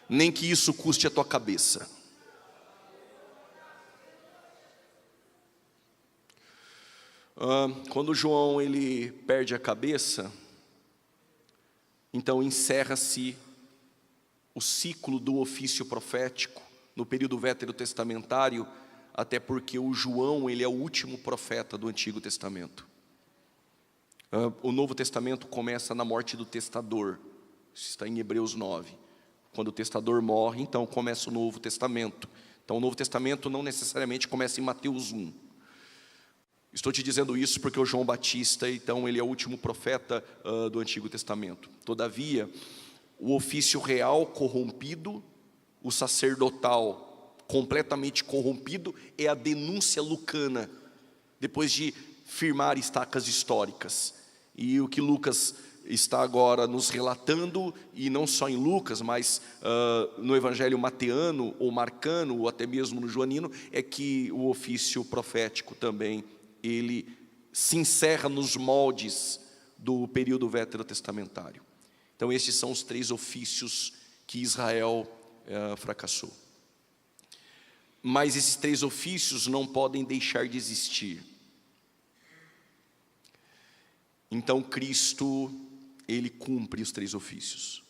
Nem que isso custe a tua cabeça. Quando João ele perde a cabeça, então encerra-se o ciclo do ofício profético no período veterotestamentário, até porque o João ele é o último profeta do Antigo Testamento. O Novo Testamento começa na morte do testador, isso está em Hebreus 9. Quando o testador morre, então começa o Novo Testamento. Então o Novo Testamento não necessariamente começa em Mateus 1. Estou te dizendo isso porque o João Batista, então, ele é o último profeta do Antigo Testamento. Todavia, o ofício real corrompido, o sacerdotal completamente corrompido, é a denúncia lucana, depois de firmar estacas históricas. E o que Lucas está agora nos relatando, e não só em Lucas, mas no Evangelho mateano, ou marcano, ou até mesmo no joanino, é que o ofício profético também, ele se encerra nos moldes do período veterotestamentário. Então estes são os 3 ofícios que Israel fracassou. Mas esses 3 ofícios não podem deixar de existir. Então Cristo, ele cumpre os 3 ofícios.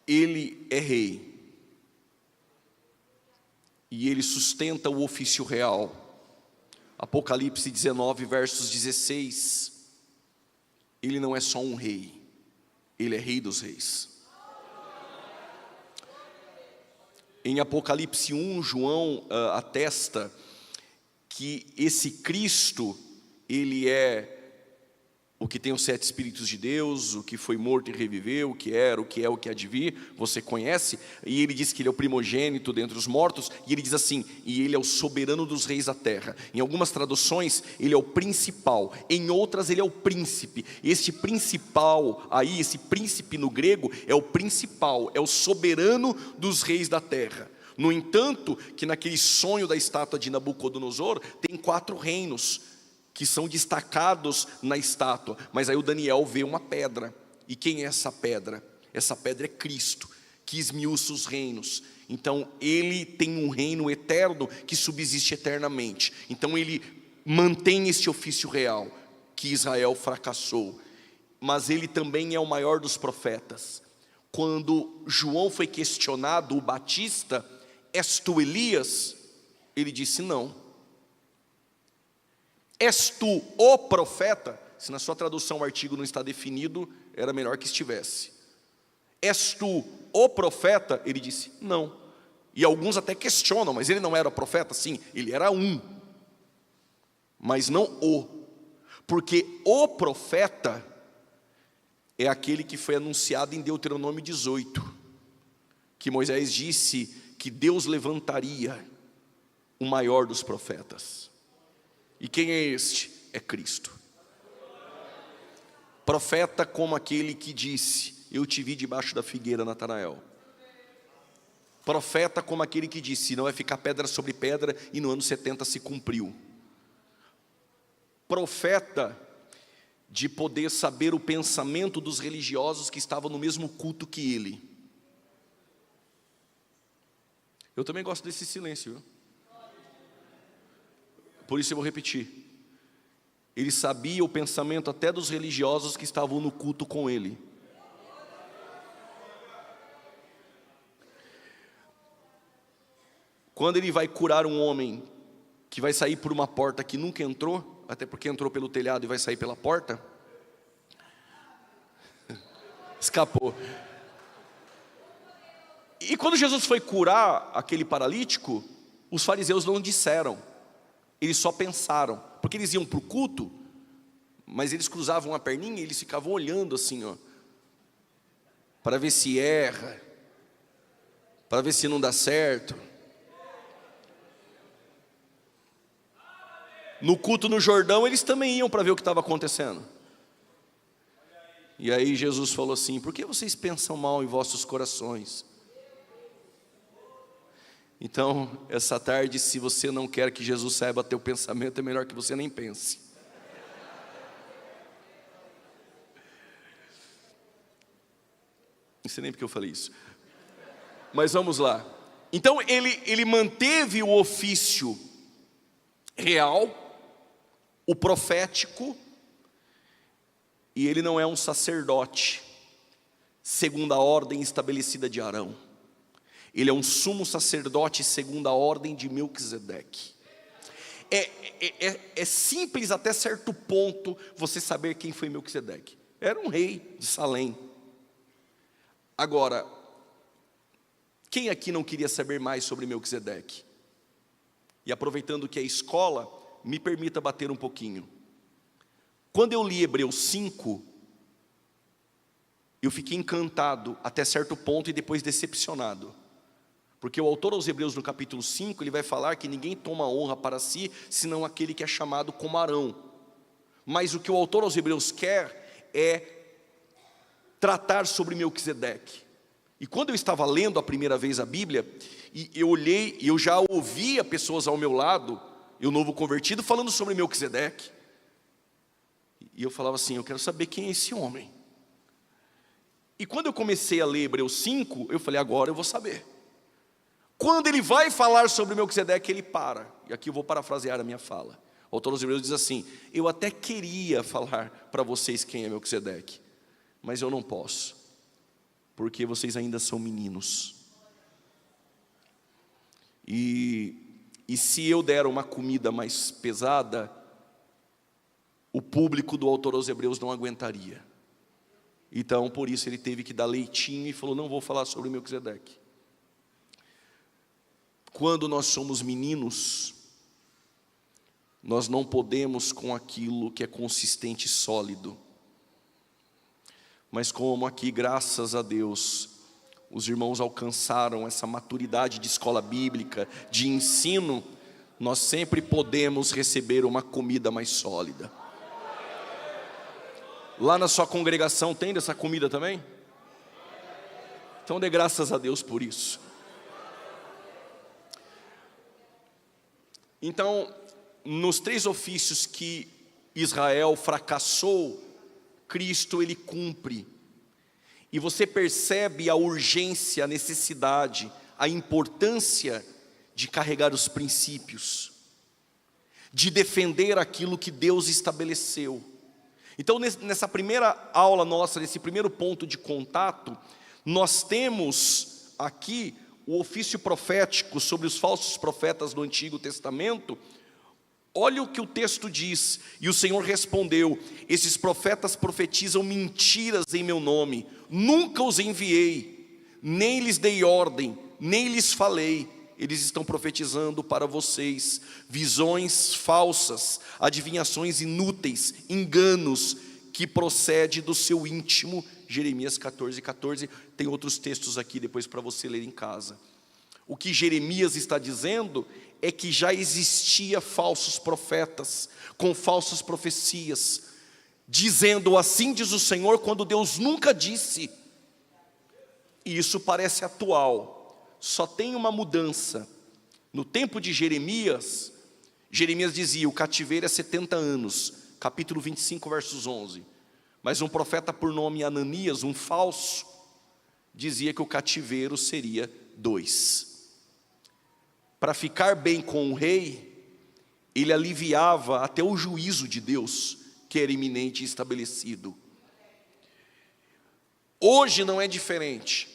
Ele é rei. E ele sustenta o ofício real. Apocalipse 19, versos 16. Ele não é só um rei, ele é rei dos reis. Em Apocalipse 1, João atesta que esse Cristo, ele é o que tem os 7 Espíritos de Deus, o que foi morto e reviveu, o que era, o que é, o que há de vir, você conhece. E ele diz que ele é o primogênito dentre os mortos, e ele diz assim, e ele é o soberano dos reis da terra. Em algumas traduções, ele é o principal, em outras ele é o príncipe. Este principal aí, esse príncipe no grego, é o principal, é o soberano dos reis da terra. No entanto, que naquele sonho da estátua de Nabucodonosor, tem 4 reinos, que são destacados na estátua, mas aí o Daniel vê uma pedra, e quem é essa pedra? Essa pedra é Cristo, que esmiuça os reinos. Então ele tem um reino eterno, que subsiste eternamente. Então ele mantém este ofício real, que Israel fracassou, mas ele também é o maior dos profetas. Quando João foi questionado, o Batista, és tu Elias? Ele disse não. És tu o profeta? Se na sua tradução o artigo não está definido, era melhor que estivesse. És tu o profeta? Ele disse, não. E alguns até questionam, mas ele não era o profeta? Sim, ele era um, mas não o. Porque o profeta é aquele que foi anunciado em Deuteronômio 18, que Moisés disse que Deus levantaria o maior dos profetas. E quem é este? É Cristo. Profeta como aquele que disse, eu te vi debaixo da figueira, Natanael. Profeta como aquele que disse, não vai ficar pedra sobre pedra, e no ano 70 se cumpriu. Profeta de poder saber o pensamento dos religiosos que estavam no mesmo culto que ele. Eu também gosto desse silêncio, viu? Por isso eu vou repetir. Ele sabia o pensamento até dos religiosos que estavam no culto com ele. Quando ele vai curar um homem que vai sair por uma porta que nunca entrou, até porque entrou pelo telhado e vai sair pela porta, escapou. E quando Jesus foi curar aquele paralítico, os fariseus não disseram. Eles só pensaram, porque eles iam para o culto, mas eles cruzavam a perninha e eles ficavam olhando assim, ó, para ver se erra, para ver se não dá certo. No culto no Jordão, eles também iam para ver o que estava acontecendo. E aí Jesus falou assim: por que vocês pensam mal em vossos corações? Então, essa tarde, se você não quer que Jesus saiba teu pensamento, é melhor que você nem pense. Não sei nem porque eu falei isso. Mas vamos lá. Então, ele manteve o ofício real, o profético, e ele não é um sacerdote, segundo a ordem estabelecida de Arão. Ele é um sumo sacerdote segundo a ordem de Melquisedeque. É simples até certo ponto você saber quem foi Melquisedeque. Era um rei de Salém. Agora, quem aqui não queria saber mais sobre Melquisedeque? E aproveitando que é escola, me permita bater um pouquinho. Quando eu li Hebreus 5, eu fiquei encantado até certo ponto e depois decepcionado. Porque o autor aos Hebreus, no capítulo 5, ele vai falar que ninguém toma honra para si, senão aquele que é chamado como Arão. Mas o que o autor aos Hebreus quer é tratar sobre Melquisedeque. E quando eu estava lendo a primeira vez a Bíblia, e eu olhei, e eu já ouvia pessoas ao meu lado, eu novo convertido, falando sobre Melquisedeque. E eu falava assim: eu quero saber quem é esse homem. E quando eu comecei a ler Hebreus 5, eu falei: agora eu vou saber. Quando ele vai falar sobre Melquisedeque, ele para. E aqui eu vou parafrasear a minha fala. O autor dos Hebreus diz assim: eu até queria falar para vocês quem é Melquisedeque, mas eu não posso, porque vocês ainda são meninos. E se eu der uma comida mais pesada, o público do autor aos Hebreus não aguentaria. Então, por isso ele teve que dar leitinho e falou: não vou falar sobre Melquisedeque. Quando nós somos meninos, nós não podemos com aquilo que é consistente e sólido. Mas como aqui, graças a Deus, os irmãos alcançaram essa maturidade de escola bíblica, de ensino, nós sempre podemos receber uma comida mais sólida. Lá na sua congregação tem dessa comida também? Então dê graças a Deus por isso. Então, nos 3 ofícios que Israel fracassou, Cristo ele cumpre. E você percebe a urgência, a necessidade, a importância de carregar os princípios, de defender aquilo que Deus estabeleceu. Então, nessa primeira aula nossa, nesse primeiro ponto de contato, nós temos aqui o ofício profético sobre os falsos profetas do Antigo Testamento. Olha o que o texto diz: e o Senhor respondeu: esses profetas profetizam mentiras em meu nome, nunca os enviei, nem lhes dei ordem, nem lhes falei. Eles estão profetizando para vocês visões falsas, adivinhações inúteis, enganos que procede do seu íntimo. Jeremias 14:14, tem outros textos aqui depois para você ler em casa. O que Jeremias está dizendo é que já existia falsos profetas, com falsas profecias, dizendo assim diz o Senhor, quando Deus nunca disse. E isso parece atual, só tem uma mudança. No tempo de Jeremias, Jeremias dizia: o cativeiro é 70 anos, capítulo 25, versos 11. Mas um profeta por nome Ananias, um falso, dizia que o cativeiro seria 2. Para ficar bem com o rei, ele aliviava até o juízo de Deus, que era iminente e estabelecido. Hoje não é diferente.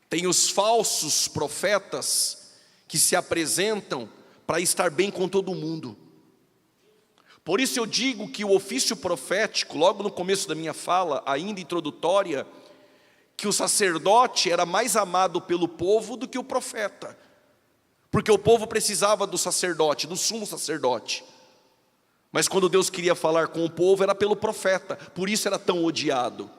Tem os falsos profetas que se apresentam para estar bem com todo mundo. Por isso eu digo que o ofício profético, logo no começo da minha fala, ainda introdutória, que o sacerdote era mais amado pelo povo do que o profeta. Porque o povo precisava do sacerdote, do sumo sacerdote. Mas quando Deus queria falar com o povo, era pelo profeta. Por isso era tão odiado.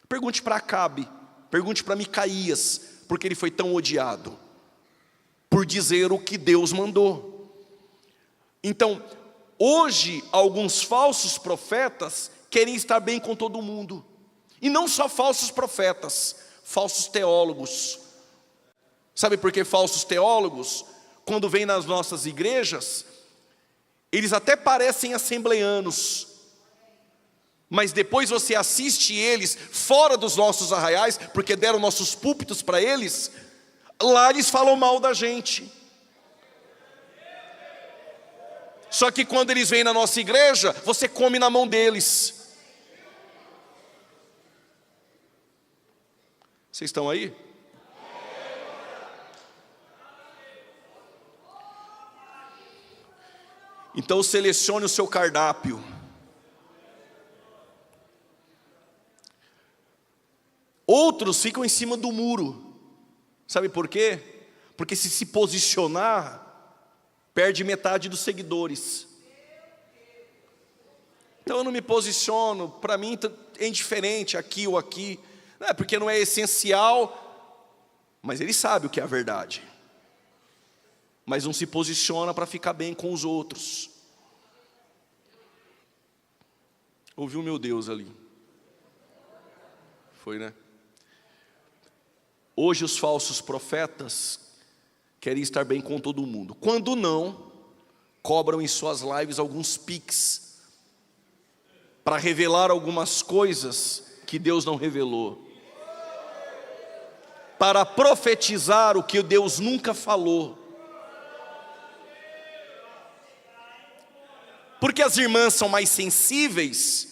Pergunte para Acabe, pergunte para Micaías, porque ele foi tão odiado. Por dizer o que Deus mandou. Então, hoje, alguns falsos profetas querem estar bem com todo mundo. E não só falsos profetas, falsos teólogos. Sabe por que falsos teólogos? Quando vêm nas nossas igrejas, eles até parecem assembleanos, mas depois você assiste eles fora dos nossos arraiais, porque deram nossos púlpitos para eles, lá eles falam mal da gente. Só que quando eles vêm na nossa igreja, você come na mão deles. Vocês estão aí? Então selecione o seu cardápio. Outros ficam em cima do muro. Sabe por quê? Porque se posicionar, perde metade dos seguidores. Então eu não me posiciono, para mim é indiferente aqui ou aqui, porque não é essencial, mas ele sabe o que é a verdade. Mas não se posiciona para ficar bem com os outros. Ouviu meu Deus ali? Foi, né? Hoje os falsos profetas querem estar bem com todo mundo. Quando não, cobram em suas lives alguns pics para revelar algumas coisas que Deus não revelou, para profetizar o que Deus nunca falou. Porque as irmãs são mais sensíveis,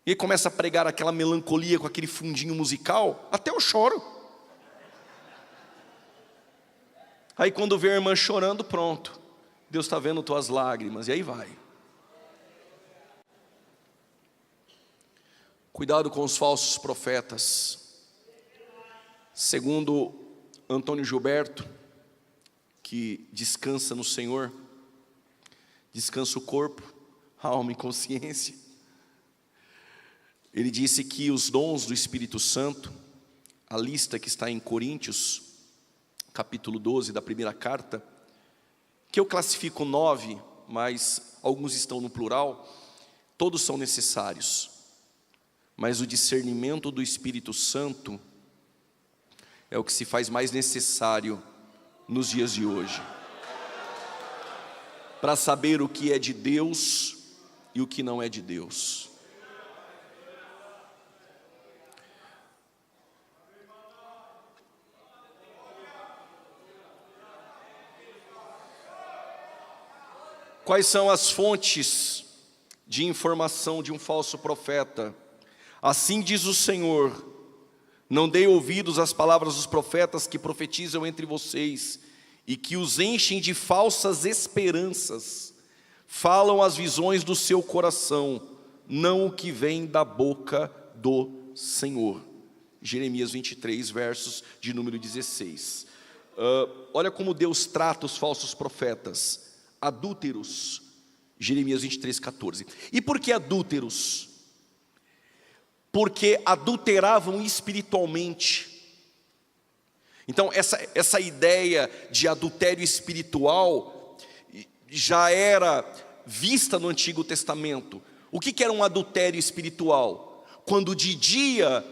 e começa a pregar aquela melancolia com aquele fundinho musical, até eu choro. Aí quando vê a irmã chorando, pronto, Deus está vendo tuas lágrimas, e aí vai. Cuidado com os falsos profetas. Segundo Antônio Gilberto, que descansa no Senhor, descansa o corpo, a alma e consciência. Ele disse que os dons do Espírito Santo, a lista que está em Coríntios, capítulo 12 da primeira carta, que eu classifico 9, mas alguns estão no plural, todos são necessários. Mas o discernimento do Espírito Santo é o que se faz mais necessário nos dias de hoje, para saber o que é de Deus e o que não é de Deus. Quais são as fontes de informação de um falso profeta? Assim diz o Senhor: não dei ouvidos às palavras dos profetas que profetizam entre vocês e que os enchem de falsas esperanças. Falam as visões do seu coração, não o que vem da boca do Senhor. Jeremias 23, versos de número 16. Olha como Deus trata os falsos profetas. Adúlteros, Jeremias 23, 14. E por que adúlteros? Porque adulteravam espiritualmente. Então essa ideia de adultério espiritual já era vista no Antigo Testamento. O que era um adultério espiritual? Quando de dia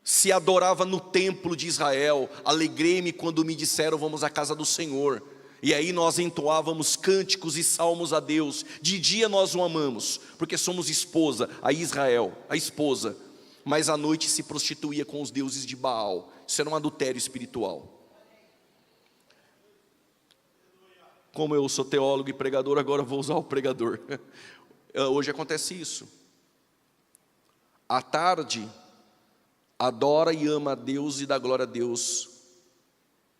se adorava no templo de Israel, alegrei-me quando me disseram vamos à casa do Senhor. E aí nós entoávamos cânticos e salmos a Deus. De dia nós o amamos, porque somos esposa, a Israel, a esposa. Mas à noite se prostituía com os deuses de Baal. Isso era um adultério espiritual. Como eu sou teólogo e pregador, agora vou usar o pregador. Hoje acontece isso. À tarde, adora e ama a Deus e dá glória a Deus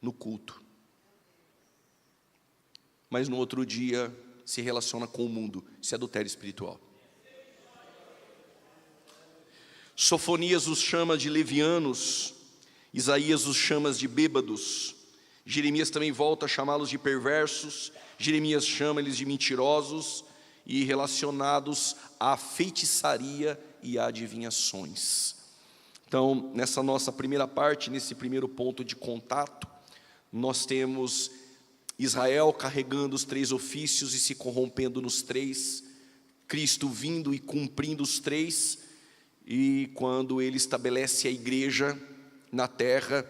no culto. Mas no outro dia se relaciona com o mundo, isso é adultério espiritual. Sofonias os chama de levianos, Isaías os chama de bêbados, Jeremias também volta a chamá-los de perversos, Jeremias chama eles de mentirosos e relacionados à feitiçaria e a adivinhações. Então, nessa nossa primeira parte, nesse primeiro ponto de contato, nós temos Israel carregando os 3 ofícios e se corrompendo nos 3, Cristo vindo e cumprindo os 3, e quando ele estabelece a igreja na terra,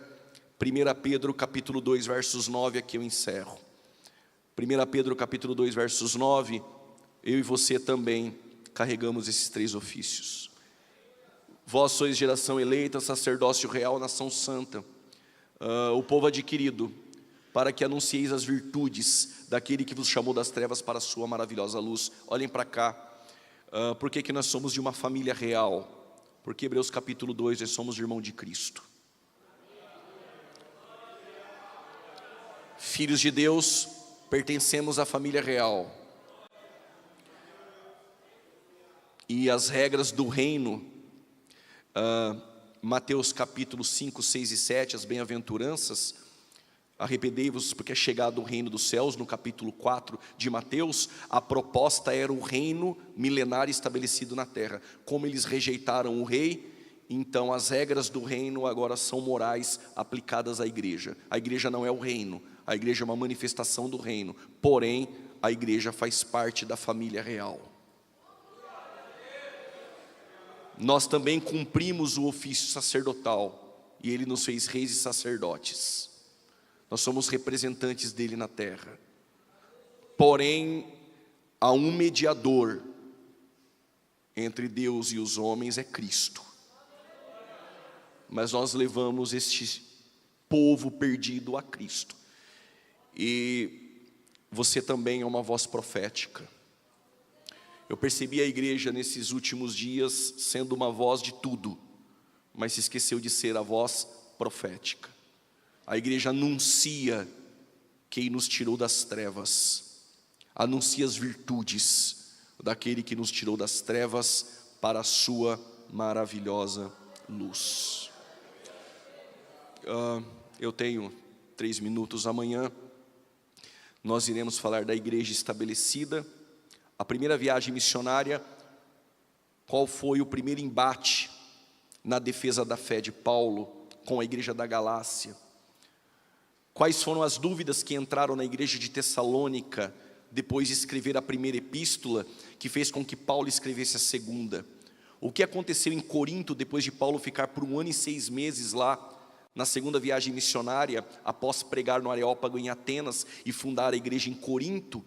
1 Pedro capítulo 2, versos 9, aqui eu encerro. 1 Pedro capítulo 2, versos 9, eu e você também carregamos esses 3 ofícios. Vós sois geração eleita, sacerdócio real, nação santa, o povo adquirido, para que anuncieis as virtudes daquele que vos chamou das trevas para a sua maravilhosa luz. Olhem para cá. Por que nós somos de uma família real? Porque Hebreus capítulo 2, nós somos irmão de Cristo. Filhos de Deus, pertencemos à família real. E as regras do reino, Mateus capítulo 5, 6 e 7, as bem-aventuranças, arrependei-vos porque é chegado o reino dos céus, no capítulo 4 de Mateus, a proposta era o reino milenário estabelecido na terra. Como eles rejeitaram o rei, então as regras do reino agora são morais aplicadas à igreja. A igreja não é o reino, a igreja é uma manifestação do reino, porém a igreja faz parte da família real. Nós também cumprimos o ofício sacerdotal, e ele nos fez reis e sacerdotes. Nós somos representantes dele na terra. Porém, há um mediador entre Deus e os homens, é Cristo. Mas nós levamos este povo perdido a Cristo. E você também é uma voz profética. Eu percebi a igreja nesses últimos dias sendo uma voz de tudo, mas se esqueceu de ser a voz profética. A igreja anuncia quem nos tirou das trevas, anuncia as virtudes daquele que nos tirou das trevas para a sua maravilhosa luz. Eu tenho 3 minutos. Amanhã nós iremos falar da igreja estabelecida, a primeira viagem missionária, qual foi o primeiro embate na defesa da fé de Paulo com a igreja da Galácia. Quais foram as dúvidas que entraram na igreja de Tessalônica, depois de escrever a primeira epístola, que fez com que Paulo escrevesse a segunda? O que aconteceu em Corinto, depois de Paulo ficar por 1 ano e 6 meses lá, na segunda viagem missionária, após pregar no Areópago em Atenas e fundar a igreja em Corinto?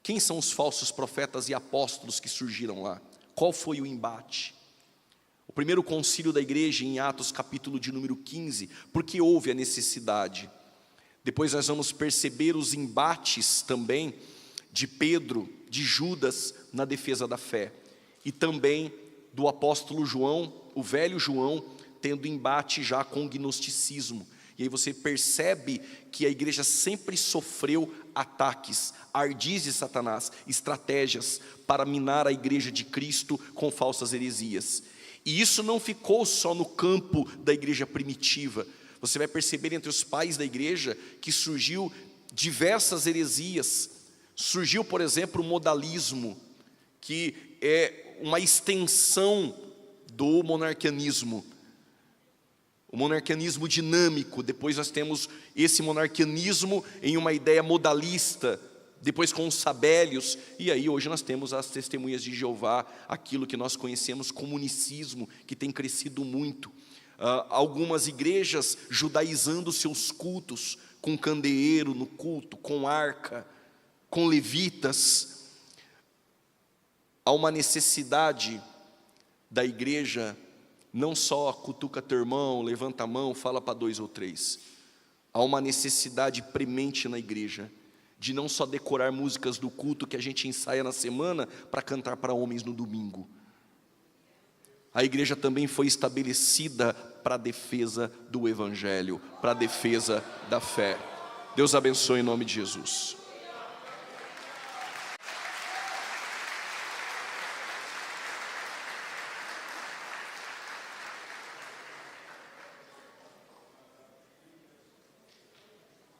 Quem são os falsos profetas e apóstolos que surgiram lá? Qual foi o embate? O primeiro concílio da igreja em Atos capítulo de número 15, porque houve a necessidade. Depois nós vamos perceber os embates também de Pedro, de Judas na defesa da fé. E também do apóstolo João, o velho João, tendo embate já com o gnosticismo. E aí você percebe que a igreja sempre sofreu ataques, ardis de Satanás, estratégias para minar a igreja de Cristo com falsas heresias. E isso não ficou só no campo da igreja primitiva. Você vai perceber entre os pais da igreja que surgiu diversas heresias. Surgiu, por exemplo, o modalismo, que é uma extensão do monarquianismo. O monarquianismo dinâmico. Depois nós temos esse monarquianismo em uma ideia modalista, depois com os sabélios, e aí hoje nós temos as testemunhas de Jeová, aquilo que nós conhecemos como unicismo, que tem crescido muito. Algumas igrejas judaizando seus cultos, com candeeiro no culto, com arca, com levitas. Há uma necessidade da igreja, não só cutuca teu irmão, levanta a mão, fala para 2 ou 3. Há uma necessidade premente na igreja, de não só decorar músicas do culto que a gente ensaia na semana para cantar para homens no domingo. A igreja também foi estabelecida para a defesa do evangelho, para a defesa da fé. Deus abençoe em nome de Jesus.